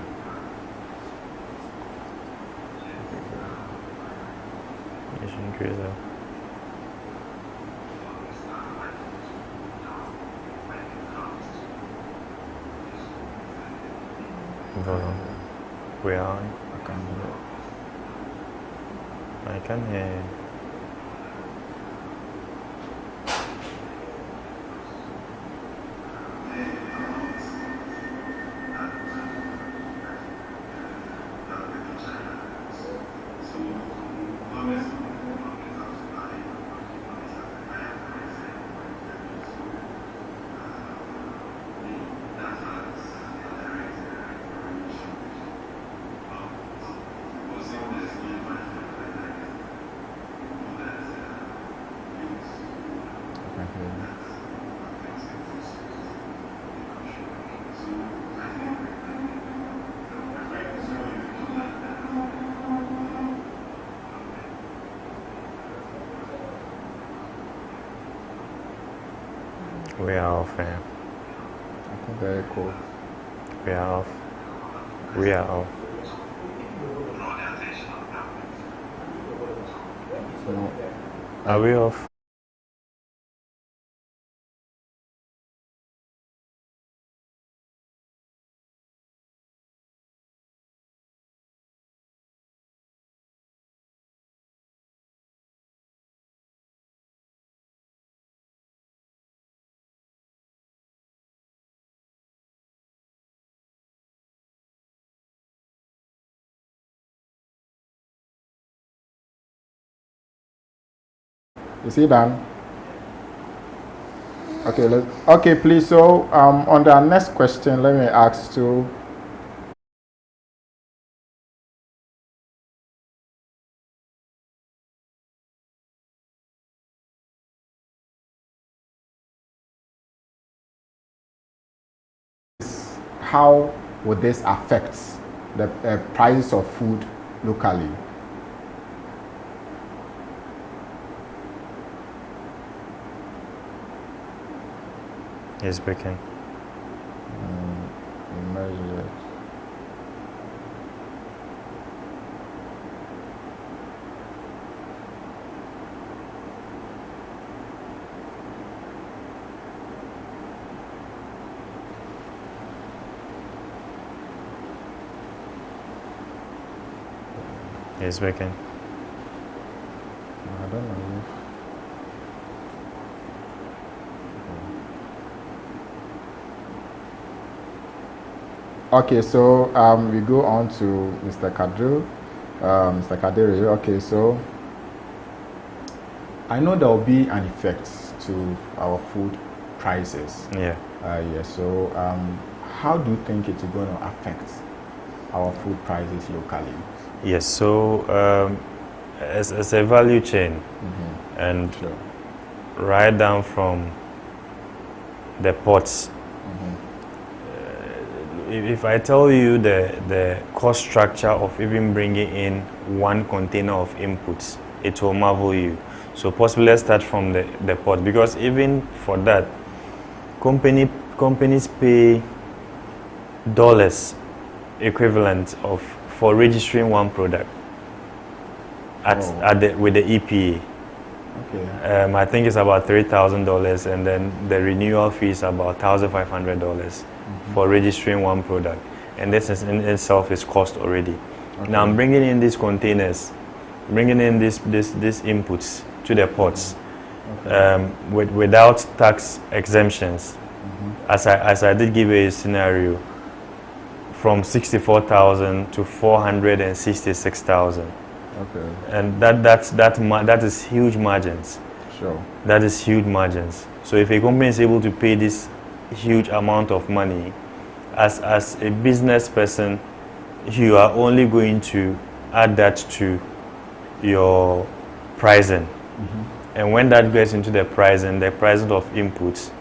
S3: We are. I can hear you. We are off.
S2: I think very cool.
S3: We are off. We are off.
S2: No.
S3: Are we off?
S2: Is he done? Okay, okay, please. So, on the next question, let me ask you. How would this affect the prices of food locally?
S3: He's speaking.
S2: Measure it.
S3: He's speaking.
S2: I don't know. Okay, so we go on to Mr. Kadru. Mr. Kadiri, okay, so I know there will be an effect to our food prices.
S3: Yeah.
S2: Yeah, so how do you think it's going to affect our food prices locally?
S3: Yes, so as a value chain, and
S2: Sure.
S3: right down from the pots. If I tell you the cost structure of even bringing in one container of inputs, it will marvel you. So possibly let's start from the pot, because even for that, companies pay dollars equivalent of for registering one product with the EPA.
S2: Okay.
S3: I think it's about $3,000, and then the renewal fee is about $1,500 for registering one product, and this in itself is cost already.
S2: Okay.
S3: Now I'm bringing in these containers, bringing in these inputs to the pots, without tax exemptions. As I did give you a scenario, from 64,000 to 466,000.
S2: Okay.
S3: And that is huge margins.
S2: Sure.
S3: That is huge margins. So if a company is able to pay this huge amount of money, as a business person, you are only going to add that to your pricing. And when that gets into the pricing of inputs,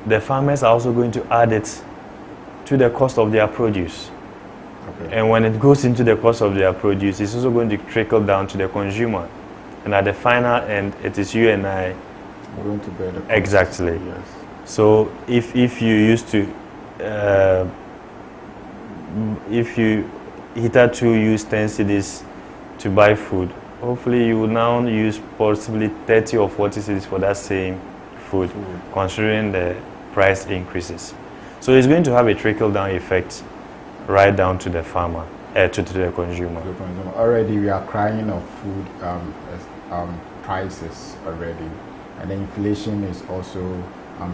S3: the farmers are also going to add it to the cost of their produce.
S2: Okay.
S3: And when it goes into the cost of their produce, it's also going to trickle down to the consumer. And at the final end, it is you and I.
S2: We're going to bear the cost.
S3: Exactly.
S2: Yes.
S3: So if you used to, if you hitherto use 10 cedis to buy food, hopefully you will now use possibly 30 or 40 cedis for that same food, considering the price increases. So it's going to have a trickle-down effect right down to the farmer, to the consumer.
S2: Already we are crying of food prices already, and the inflation is also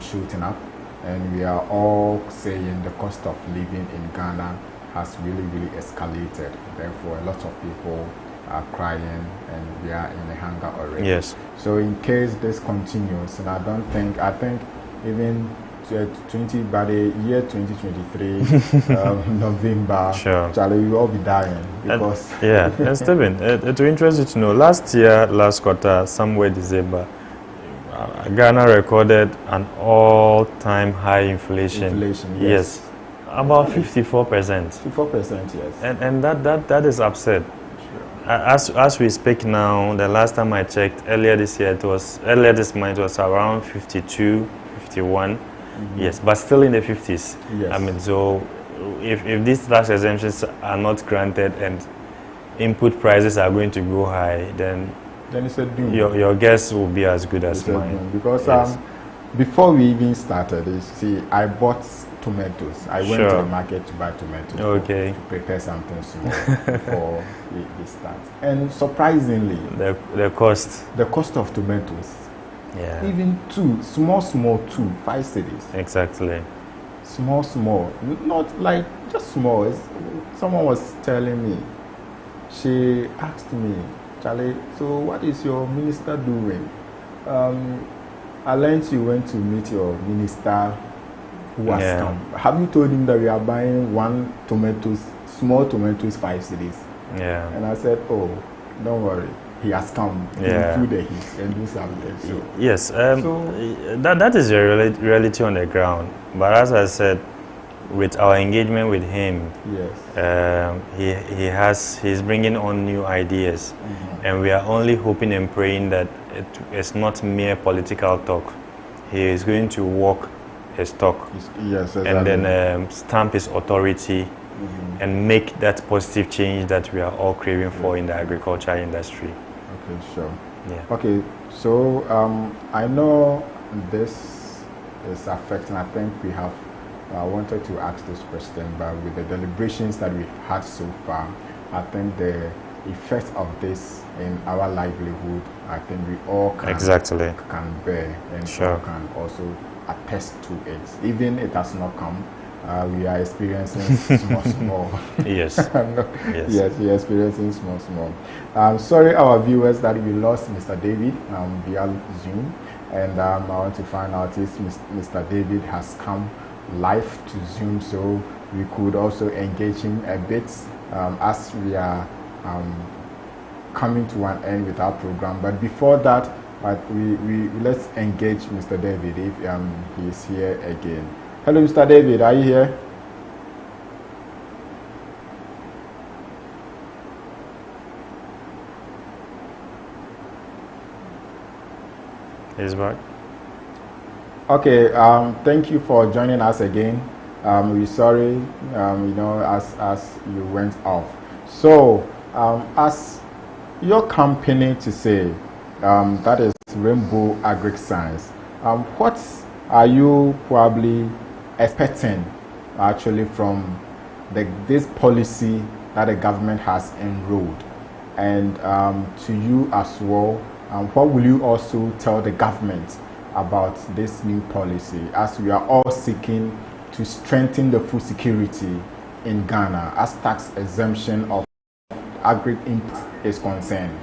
S2: shooting up, and we are all saying the cost of living in Ghana has really escalated. Therefore, a lot of people are crying, and we are in a hunger already.
S3: Yes.
S2: So in case this continues, and I think even by the year 2023, November,
S3: sure,
S2: Charlie, we will all be dying because.
S3: And Stephen, it will interest you to know. Last quarter, somewhere December, Ghana recorded an all-time high inflation.
S2: Inflation, yes.
S3: About 54%.
S2: 54%, yes.
S3: And that is absurd. As we speak now, the last time I checked, earlier this month, it was around 52 51. Yes, but still in the 50s.
S2: Yes.
S3: I mean, so if these tax exemptions are not granted and input prices are going to go high, then
S2: it's a doom.
S3: Your guess will be as good as
S2: It's a
S3: mine.
S2: doom. Because
S3: Yes.
S2: before we even started, you see, I bought tomatoes. I went to
S3: Sure.
S2: the market to buy tomatoes.
S3: Okay.
S2: To prepare something small before we start. And surprisingly,
S3: The cost.
S2: the cost of tomatoes,
S3: Yeah.
S2: even small, 5 cities.
S3: Exactly.
S2: Small, not like just small. Someone was telling me, she asked me, Charlie, so what is your minister doing? I learned you went to meet your minister who has come. Have you told him that we are buying small tomatoes, 5 cities?
S3: Yeah.
S2: And I said, oh, don't worry. He has come. He will feel the heat and do something. So,
S3: yes, that is a reality on the ground. But as I said, with our engagement with him,
S2: yes,
S3: he's bringing on new ideas, and we are only hoping and praying that it's not mere political talk. He is going to walk his talk,
S2: yes, exactly.
S3: and then stamp his authority and make that positive change that we are all craving for in the agriculture industry.
S2: Okay, sure.
S3: Yeah.
S2: Okay, so I know this is affecting. I think we have. I wanted to ask this question, but with the deliberations that we've had so far, I think the effect of this in our livelihood, I think we all can bear and can also attest to it. Even it has not come, we are experiencing small.
S3: Yes.
S2: Yes, we are experiencing small. Sorry, our viewers, that we lost Mr. David via Zoom, and I want to find out if Mr. David has come live to Zoom, so we could also engage him a bit as we are coming to an end with our program. But before that, let's engage Mr. David if he is here again. Hello, Mr. David, are you here?
S3: He's back.
S2: Okay, thank you for joining us again. We're sorry, as you went off. So, as your company to say, that is Rainbow Agric Science, what are you probably expecting actually from this policy that the government has enrolled? And to you as well, what will you also tell the government about this new policy, as we are all seeking to strengthen the food security in Ghana as tax exemption of agri input is concerned?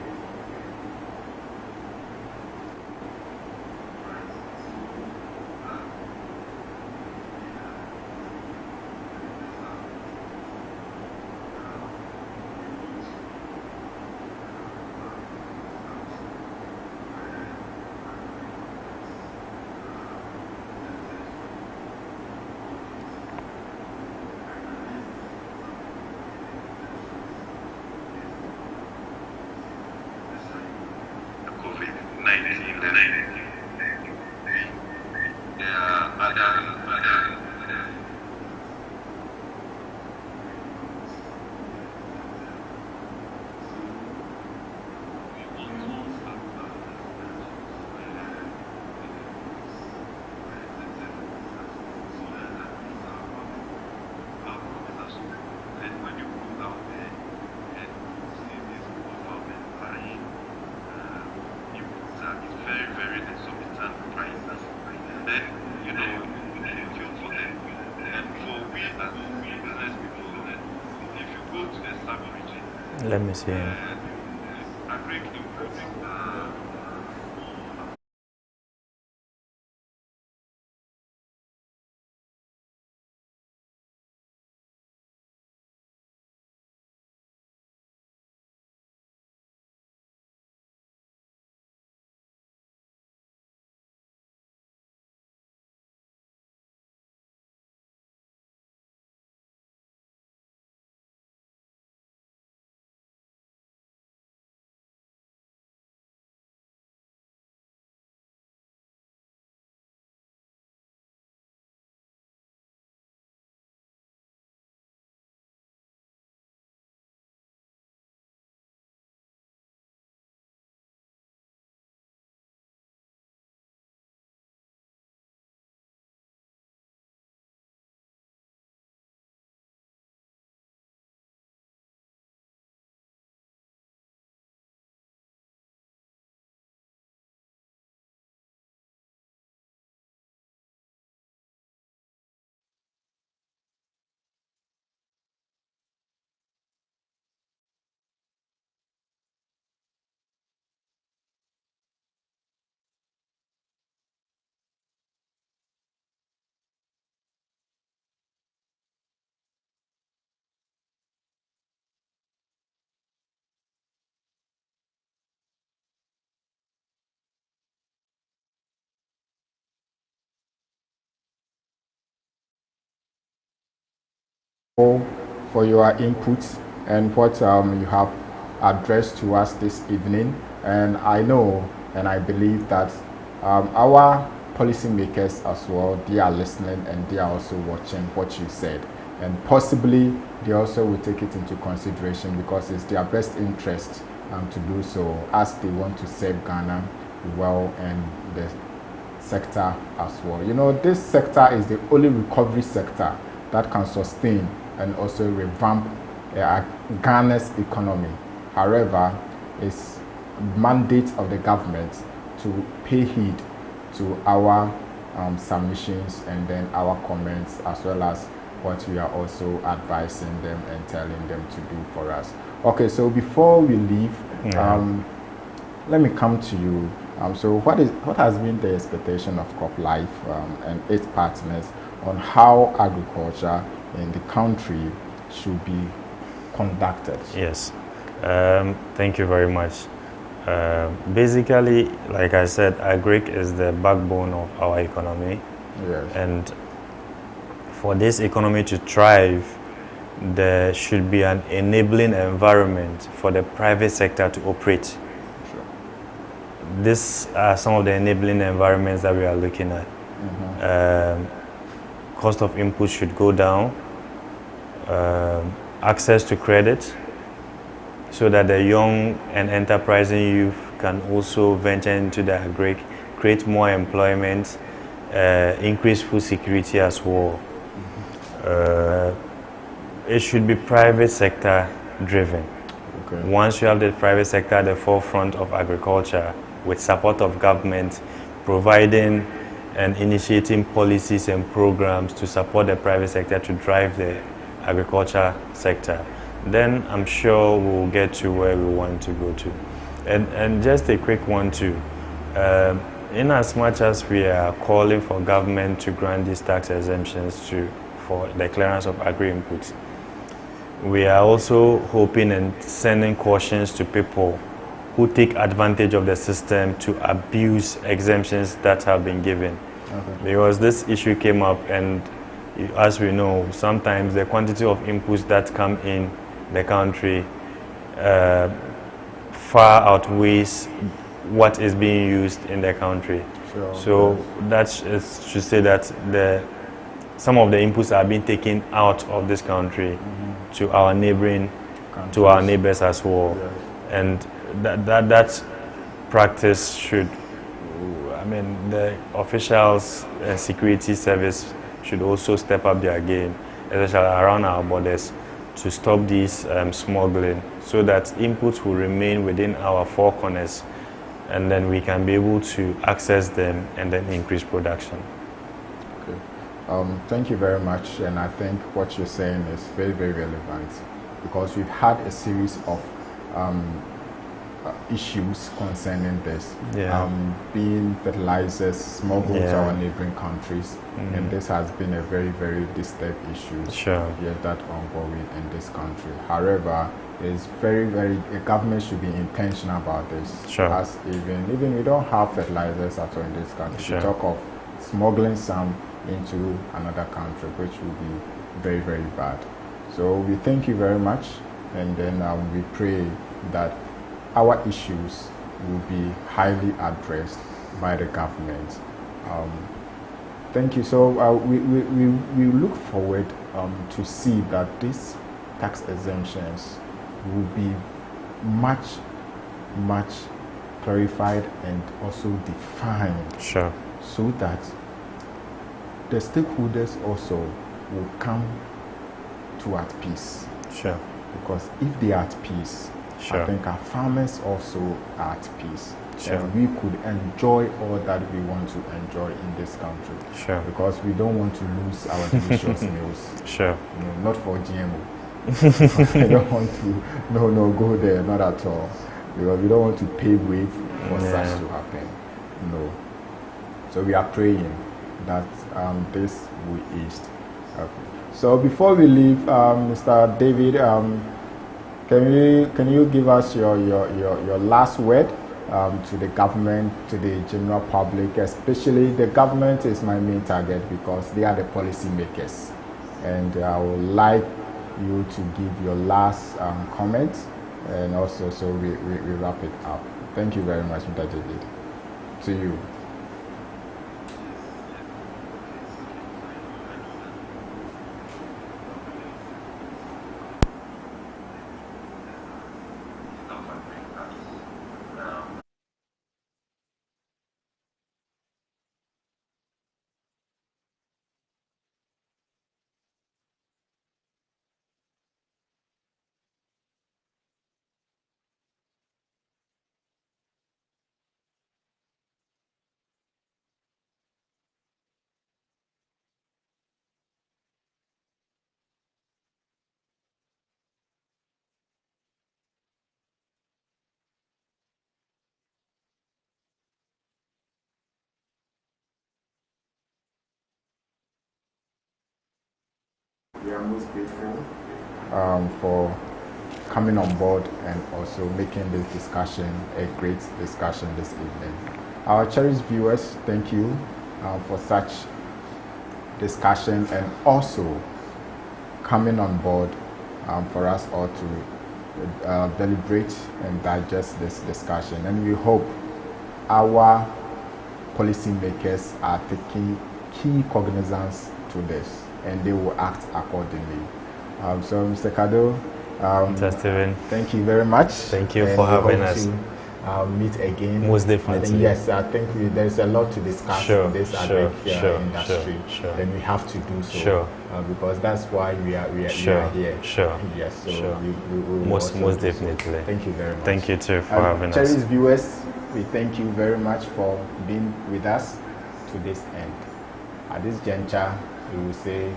S3: Let me see.
S2: for your input and what you have addressed to us this evening. And I know and I believe that our policymakers as well, they are listening and they are also watching what you said, and possibly they also will take it into consideration because it's their best interest to do so, as they want to serve Ghana well and the sector as well. You know, this sector is the only recovery sector that can sustain and also revamp Ghana's economy. However, it's mandate of the government to pay heed to our submissions and then our comments, as well as what we are also advising them and telling them to do for us. Okay, so before we leave, let me come to you. So what has been the expectation of Crop Life and its partners on how agriculture in the country should be conducted?
S3: Yes, thank you very much. Basically, like I said, agric is the backbone of our economy.
S2: Yes.
S3: And for this economy to thrive, there should be an enabling environment for the private sector to operate.
S2: Sure.
S3: These are some of the enabling environments that we are looking at. Cost of input should go down, access to credit, so that the young and enterprising youth can also venture into the agric, create more employment, increase food security as well. It should be private sector driven.
S2: Okay.
S3: Once you have the private sector at the forefront of agriculture, with support of government, providing and initiating policies and programs to support the private sector to drive the agriculture sector, then I'm sure we'll get to where we want to go to. And just a quick one too. In as much as we are calling for government to grant these tax exemptions for the clearance of agri-inputs, we are also hoping and sending cautions to people who take advantage of the system to abuse exemptions that have been given. Okay. Because this issue came up, and as we know, sometimes the quantity of inputs that come in the country far outweighs what is being used in the country.
S2: Sure.
S3: So that should say that some of the inputs are being taken out of this country to our neighboring countries, to our neighbors as well. Yes. And that practice should, I mean, the officials and security service should also step up their game, especially around our borders, to stop these smuggling, so that inputs will remain within our four corners, and then we can be able to access them and then increase production.
S2: Okay. Thank you very much, and I think what you're saying is very, very relevant, because we've had a series of issues concerning this, being fertilizers smuggled to our neighboring countries, and this has been a very, very disturbed issue.
S3: Sure.
S2: That ongoing in this country. However, it's very, the government should be intentional about this.
S3: Sure.
S2: As even we don't have fertilizers at all in this country.
S3: Sure.
S2: We talk of smuggling some into another country, which will be very, very bad. So we thank you very much, and then we pray that our issues will be highly addressed by the government. Thank you. So we look forward to see that these tax exemptions will be much clarified and also defined.
S3: Sure.
S2: So that the stakeholders also will come to at peace.
S3: Sure.
S2: Because if they are at peace,
S3: sure,
S2: I think our farmers also are at peace.
S3: Sure.
S2: And we could enjoy all that we want to enjoy in this country.
S3: Sure.
S2: Because we don't want to lose our delicious meals.
S3: Sure.
S2: You know, not for GMO. I don't want to, go there, not at all. Because we don't want to pave way for such to happen. No. So we are praying that this will ease. Okay. So before we leave, Mr. David, can you give us your last word to the government, to the general public? Especially the government is my main target because they are the policy makers, and I would like you to give your last comment, and also so we wrap it up. Thank you very much, Mr. JD. To you. We are most grateful for coming on board and also making this discussion a great discussion this evening. Our cherished viewers, thank you for such discussion and also coming on board for us all to deliberate and digest this discussion. And we hope our policymakers are taking key cognizance to this and they will act accordingly. So, Mr. Kado,
S3: Mr. Stephen,
S2: thank you very much.
S3: Thank you for having us.
S2: Meet again.
S3: Most definitely.
S2: I think there's a lot to discuss in this industry. Then we have to do so. Because that's why we are here. Yes. So we
S3: most definitely.
S2: Thank you very much.
S3: Thank you too for having us.
S2: Cherished viewers, we thank you very much for being with us to this end. At this juncture, we will say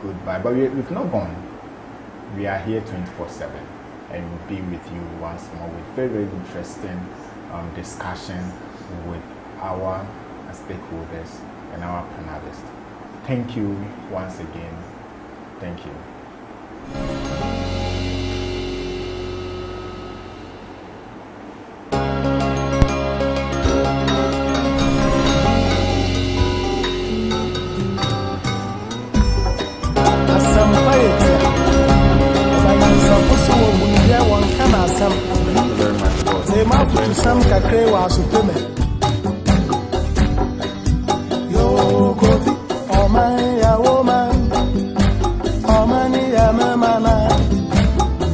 S2: goodbye, but we've not gone. We are here 24/7 and we'll be with you once more with very, very interesting discussion with our stakeholders and our panelists. Thank you once again. Thank you.
S1: Some kakre wa supreme. Yo kofi, oh man ya woman, oh man ya mana.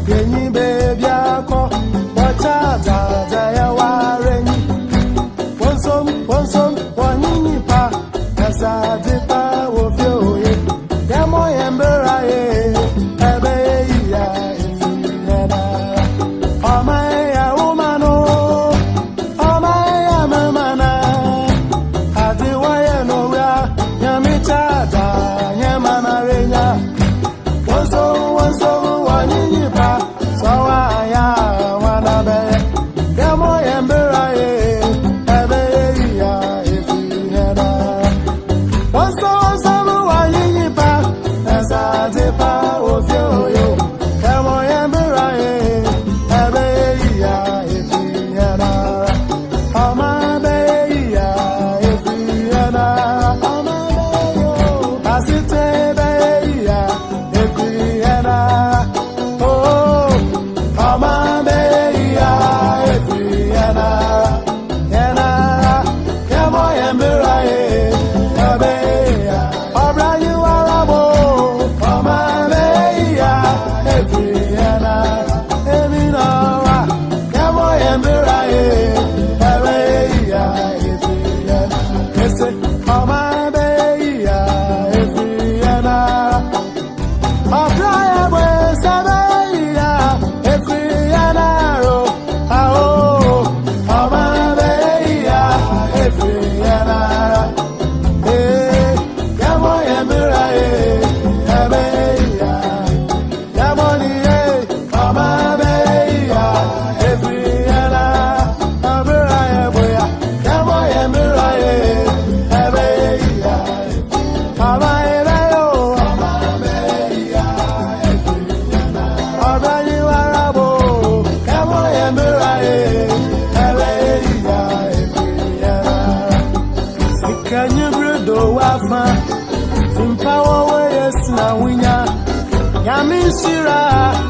S1: Geni baby ako, wacha za ya wareni. Wonsom, wanini pa, kasa dipa wofio ye. Demo yembera ye, ebe ya ifiyena. Oh man ya woman oh. Yamishira,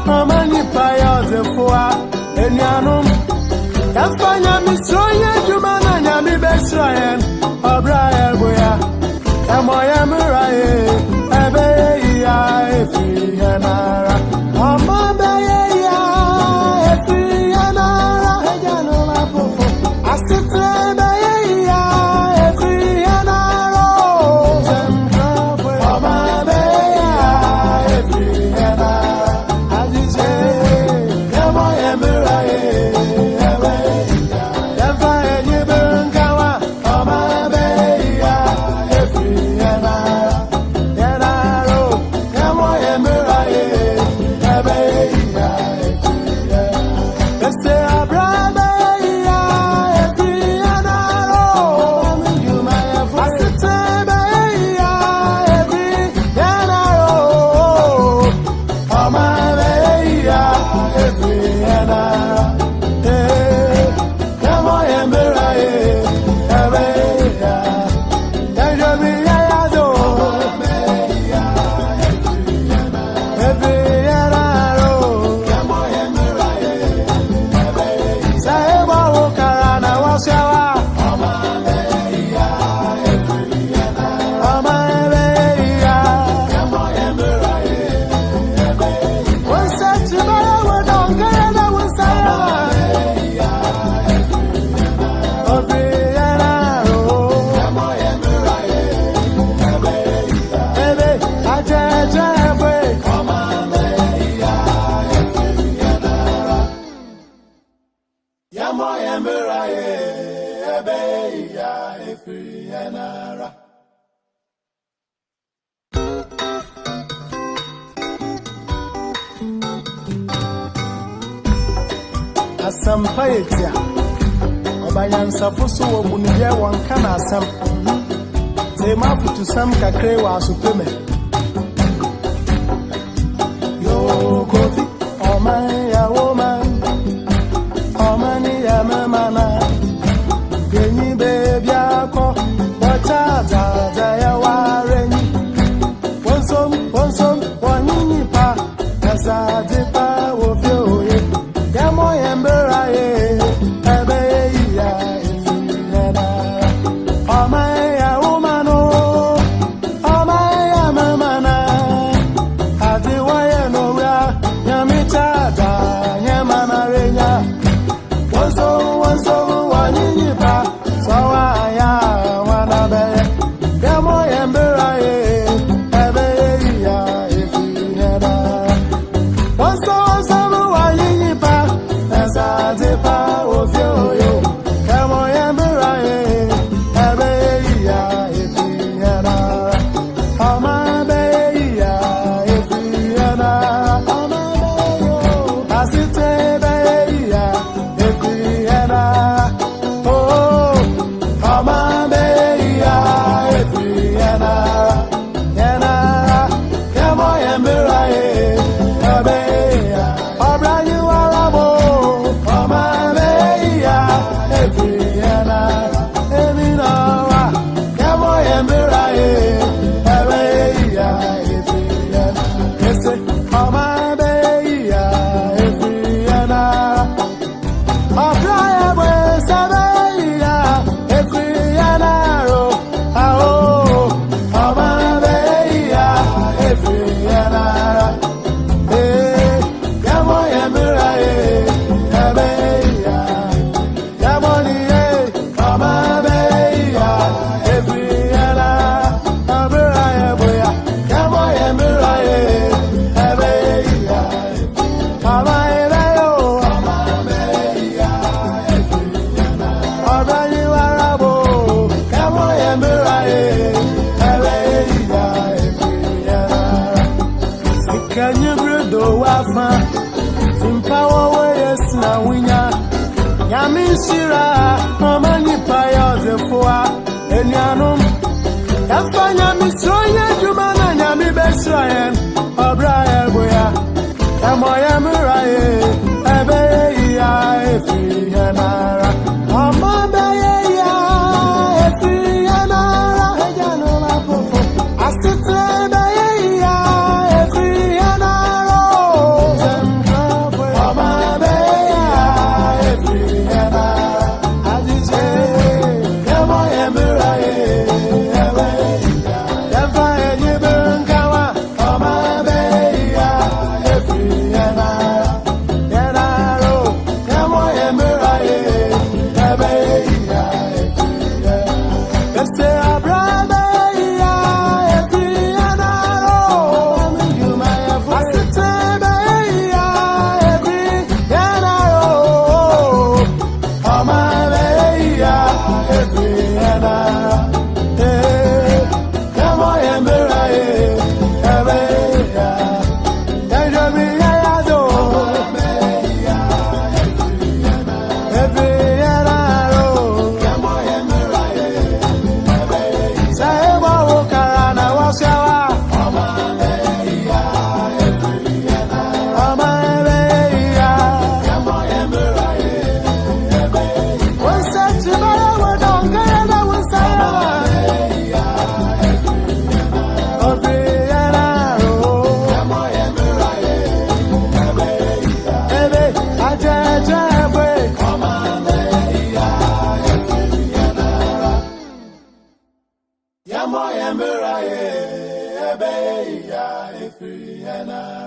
S1: Omani Paya, the Fua, Enyanum, Yafanya Misroya, Jumana, Yami Besrayan, Obraya Boya, Yamoya Murai, Abeya, Efianara, Omabaya, Efianara, Ejanova, Asitra, Efianara, Omabaya, Efianara, Azize, Yamoya Murai, Asampayetia Obayansa fusu obunye wankana asam Tema futu sam kakre wa supeme Yo kofi Oman ya woman Omani ya mamana Genyi baby ako Wachata ya wareni Wonsom wanyinyi pa Nasadi pa wofyoye Yamo yemberaye, ebeya, ifiyana. Omaya umano, omaya mamana. Adiwaya noya, yamitada, yamana renya. Wanso, wanyinyipa, sawaya, wanabe. Yamo yemberaye, ebeya, ifiyana. Wanso, wanyinyipa. Zepa of yo, come on, Yamurae, Abeya, Efiana, Amabeya, Efiana, Amabeyo, Asitebeya, Efiana, oh, Amabeya, Efiana, Yana, come on, Yamurae, Abeya, Abraham. Yamishira, Omani Paya, the Fua, Enyanum, Yafanya Misroya, Jumana, Yami Besrayan, Obraya Boya, Yamoya Murai, Abeya, Efianara, Omabaya, Efianara, Ejanova, Asitra, Efianara. moya mberaye ebe ya efri hena